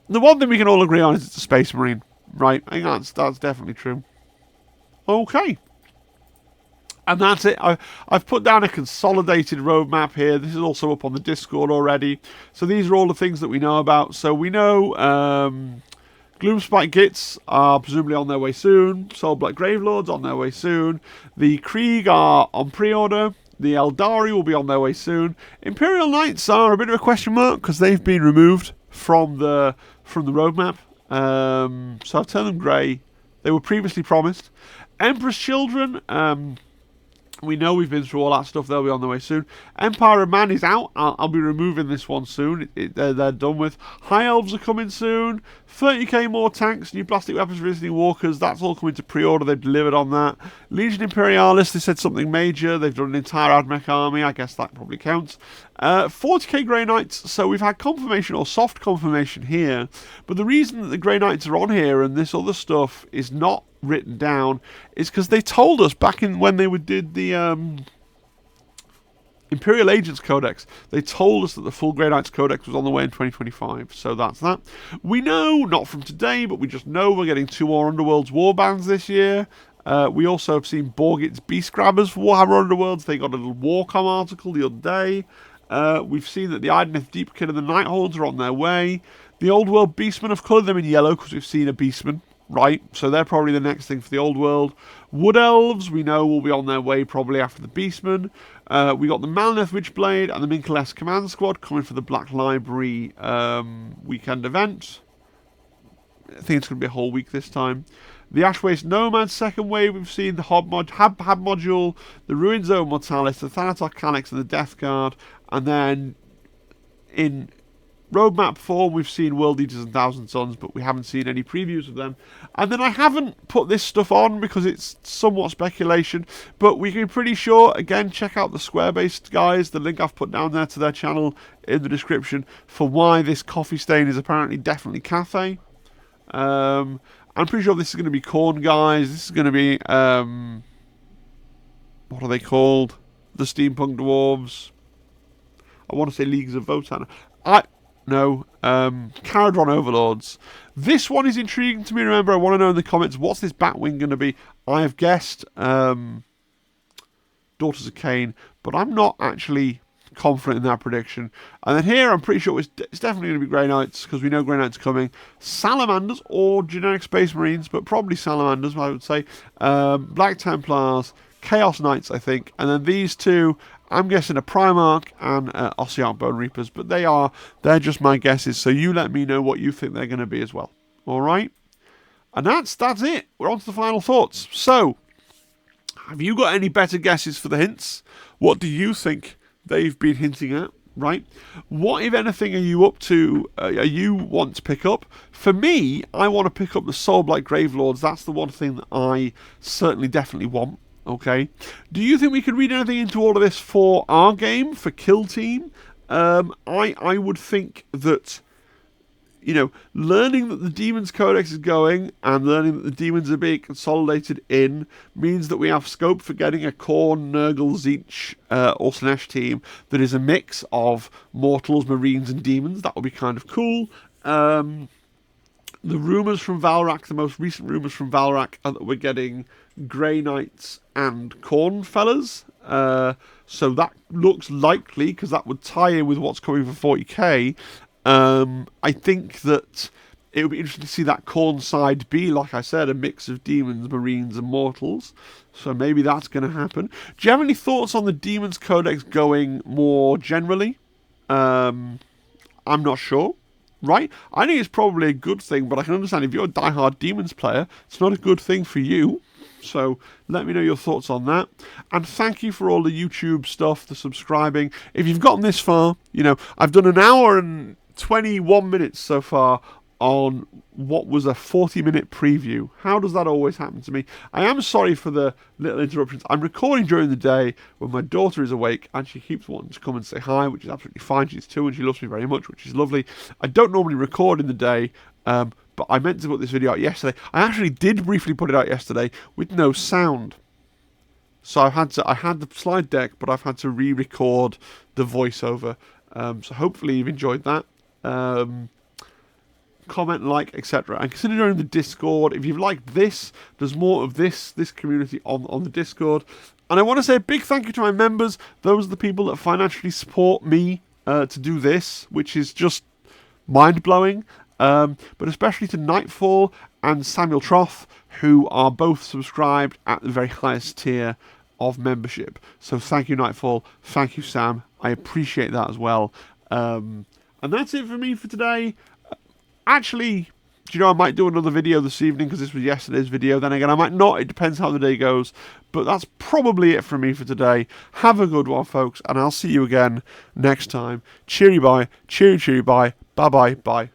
[SPEAKER 1] the one thing we can all agree on is it's a Space Marine, right? I think that's definitely true. Okay, and that's it. I've put down a consolidated roadmap here. This is also up on the Discord already. So these are all the things that we know about. So we know Gloomspite Gits are presumably on their way soon. Soul Black Gravelords on their way soon. The Krieg are on pre-order. The Eldari will be on their way soon. Imperial Knights are a bit of a question mark because they've been removed from the roadmap. So I've turned them grey. They were previously promised. Emperor's Children, we know we've been through all that stuff. They'll be on their way soon. Empire of Man is out. I'll be removing this one soon. They're done with. High Elves are coming soon. 30k more tanks, new plastic weapons, visiting walkers. That's all coming to pre-order. They've delivered on that. Legion Imperialis, they said something major. They've done an entire Admech army. I guess that probably counts. 40k Grey Knights. So we've had confirmation or soft confirmation here. But the reason that the Grey Knights are on here and this other stuff is not written down is because they told us back in when they did the Imperial Agents Codex, they told us that the full Grey Knights Codex was on the way in 2025, so that's that. We know, not from today, but we just know we're getting 2 more Underworlds warbands this year. We also have seen Borgit's Beast Grabbers for Warhammer Underworlds. They got a little Warcom article the other day. We've seen that the Ideneth Deepkin and the Nighthorns are on their way. The Old World Beastmen have coloured them in yellow because we've seen a Beastman. Right, so they're probably the next thing for the Old World. Wood Elves, we know, will be on their way probably after the Beastmen. We got the Malneth Witchblade and the Minkaless Command Squad coming for the Black Library weekend event. think it's going to be a whole week this time. The Ash Waste Nomad second wave, we've seen the Hab module, the Ruin Zone Mortalis, the Thanatos Calyx, and the Death Guard. And then in roadmap form, we've seen World Eaters and Thousand Suns, but we haven't seen any previews of them. And then I haven't put this stuff on because it's somewhat speculation, but we can be pretty sure. Again, check out the Square-based guys, the link I've put down there to their channel in the description for why this coffee stain is apparently definitely Cathay. I'm pretty sure this is going to be Khorne, guys. This is going to be, what are they called? The Steampunk Dwarves. I want to say Leagues of Votann. Caradron Overlords. This one is intriguing to me. Remember, I want to know in the comments, what's this Batwing going to be? I have guessed Daughters of Cain, but I'm not actually confident in that prediction. And then here, I'm pretty sure it's definitely going to be Grey Knights, because we know Grey Knights are coming. Salamanders, or generic Space Marines, but probably Salamanders, I would say. Black Templars, Chaos Knights, I think. And then these two, I'm guessing a Primarch and Ossiarch Bone Reapers, but they're just my guesses, so you let me know what you think they're going to be as well. Alright? And that's it. We're on to the final thoughts. So, have you got any better guesses for the hints? What do you think they've been hinting at, right? What, if anything, are you up to, you want to pick up? For me, I want to pick up the Soulblight Gravelords. That's the one thing that I certainly definitely want, okay? Do you think we could read anything into all of this for our game, for Kill Team? I would think that, you know, learning that the Demons Codex is going and learning that the Demons are being consolidated in means that we have scope for getting a Khorne, Nurgle, Tzeentch, or Slaanesh team that is a mix of Mortals, Marines, and Demons. That would be kind of cool. The rumours from Valrak, the most recent rumours from Valrak, are that we're getting Grey Knights and Khorne fellas. So that looks likely, because that would tie in with what's coming for 40k. I think that it would be interesting to see that Khorne side be, like I said, a mix of Demons, Marines, and Mortals. So maybe that's going to happen. Do you have any thoughts on the Demons Codex going more generally? I'm not sure. Right? I think it's probably a good thing, but I can understand if you're a diehard Demons player, it's not a good thing for you. So let me know your thoughts on that. And thank you for all the YouTube stuff, the subscribing. If you've gotten this far, you know, I've done an hour and 21 minutes so far on what was a 40-minute preview. How does that always happen to me? I am sorry for the little interruptions. I'm recording during the day when my daughter is awake and she keeps wanting to come and say hi, which is absolutely fine. She's 2 and she loves me very much, which is lovely. I don't normally record in the day, but I meant to put this video out yesterday. I actually did briefly put it out yesterday with no sound. So I had the slide deck, but I've had to re-record the voiceover. So hopefully you've enjoyed that. Comment, like, etc. And consider joining the Discord. If you've liked this, there's more of this community on the Discord. And I want to say a big thank you to my members. Those are the people that financially support me to do this, which is just mind-blowing. But especially to Nightfall and Samuel Troth, who are both subscribed at the very highest tier of membership. So thank you, Nightfall. Thank you, Sam. I appreciate that as well. And that's it for me for today. Actually, do you know, I might do another video this evening because this was yesterday's video. Then again, I might not. It depends how the day goes. But that's probably it for me for today. Have a good one, folks, and I'll see you again next time. Cheery bye. Cheery, cheery bye. Bye-bye. Bye.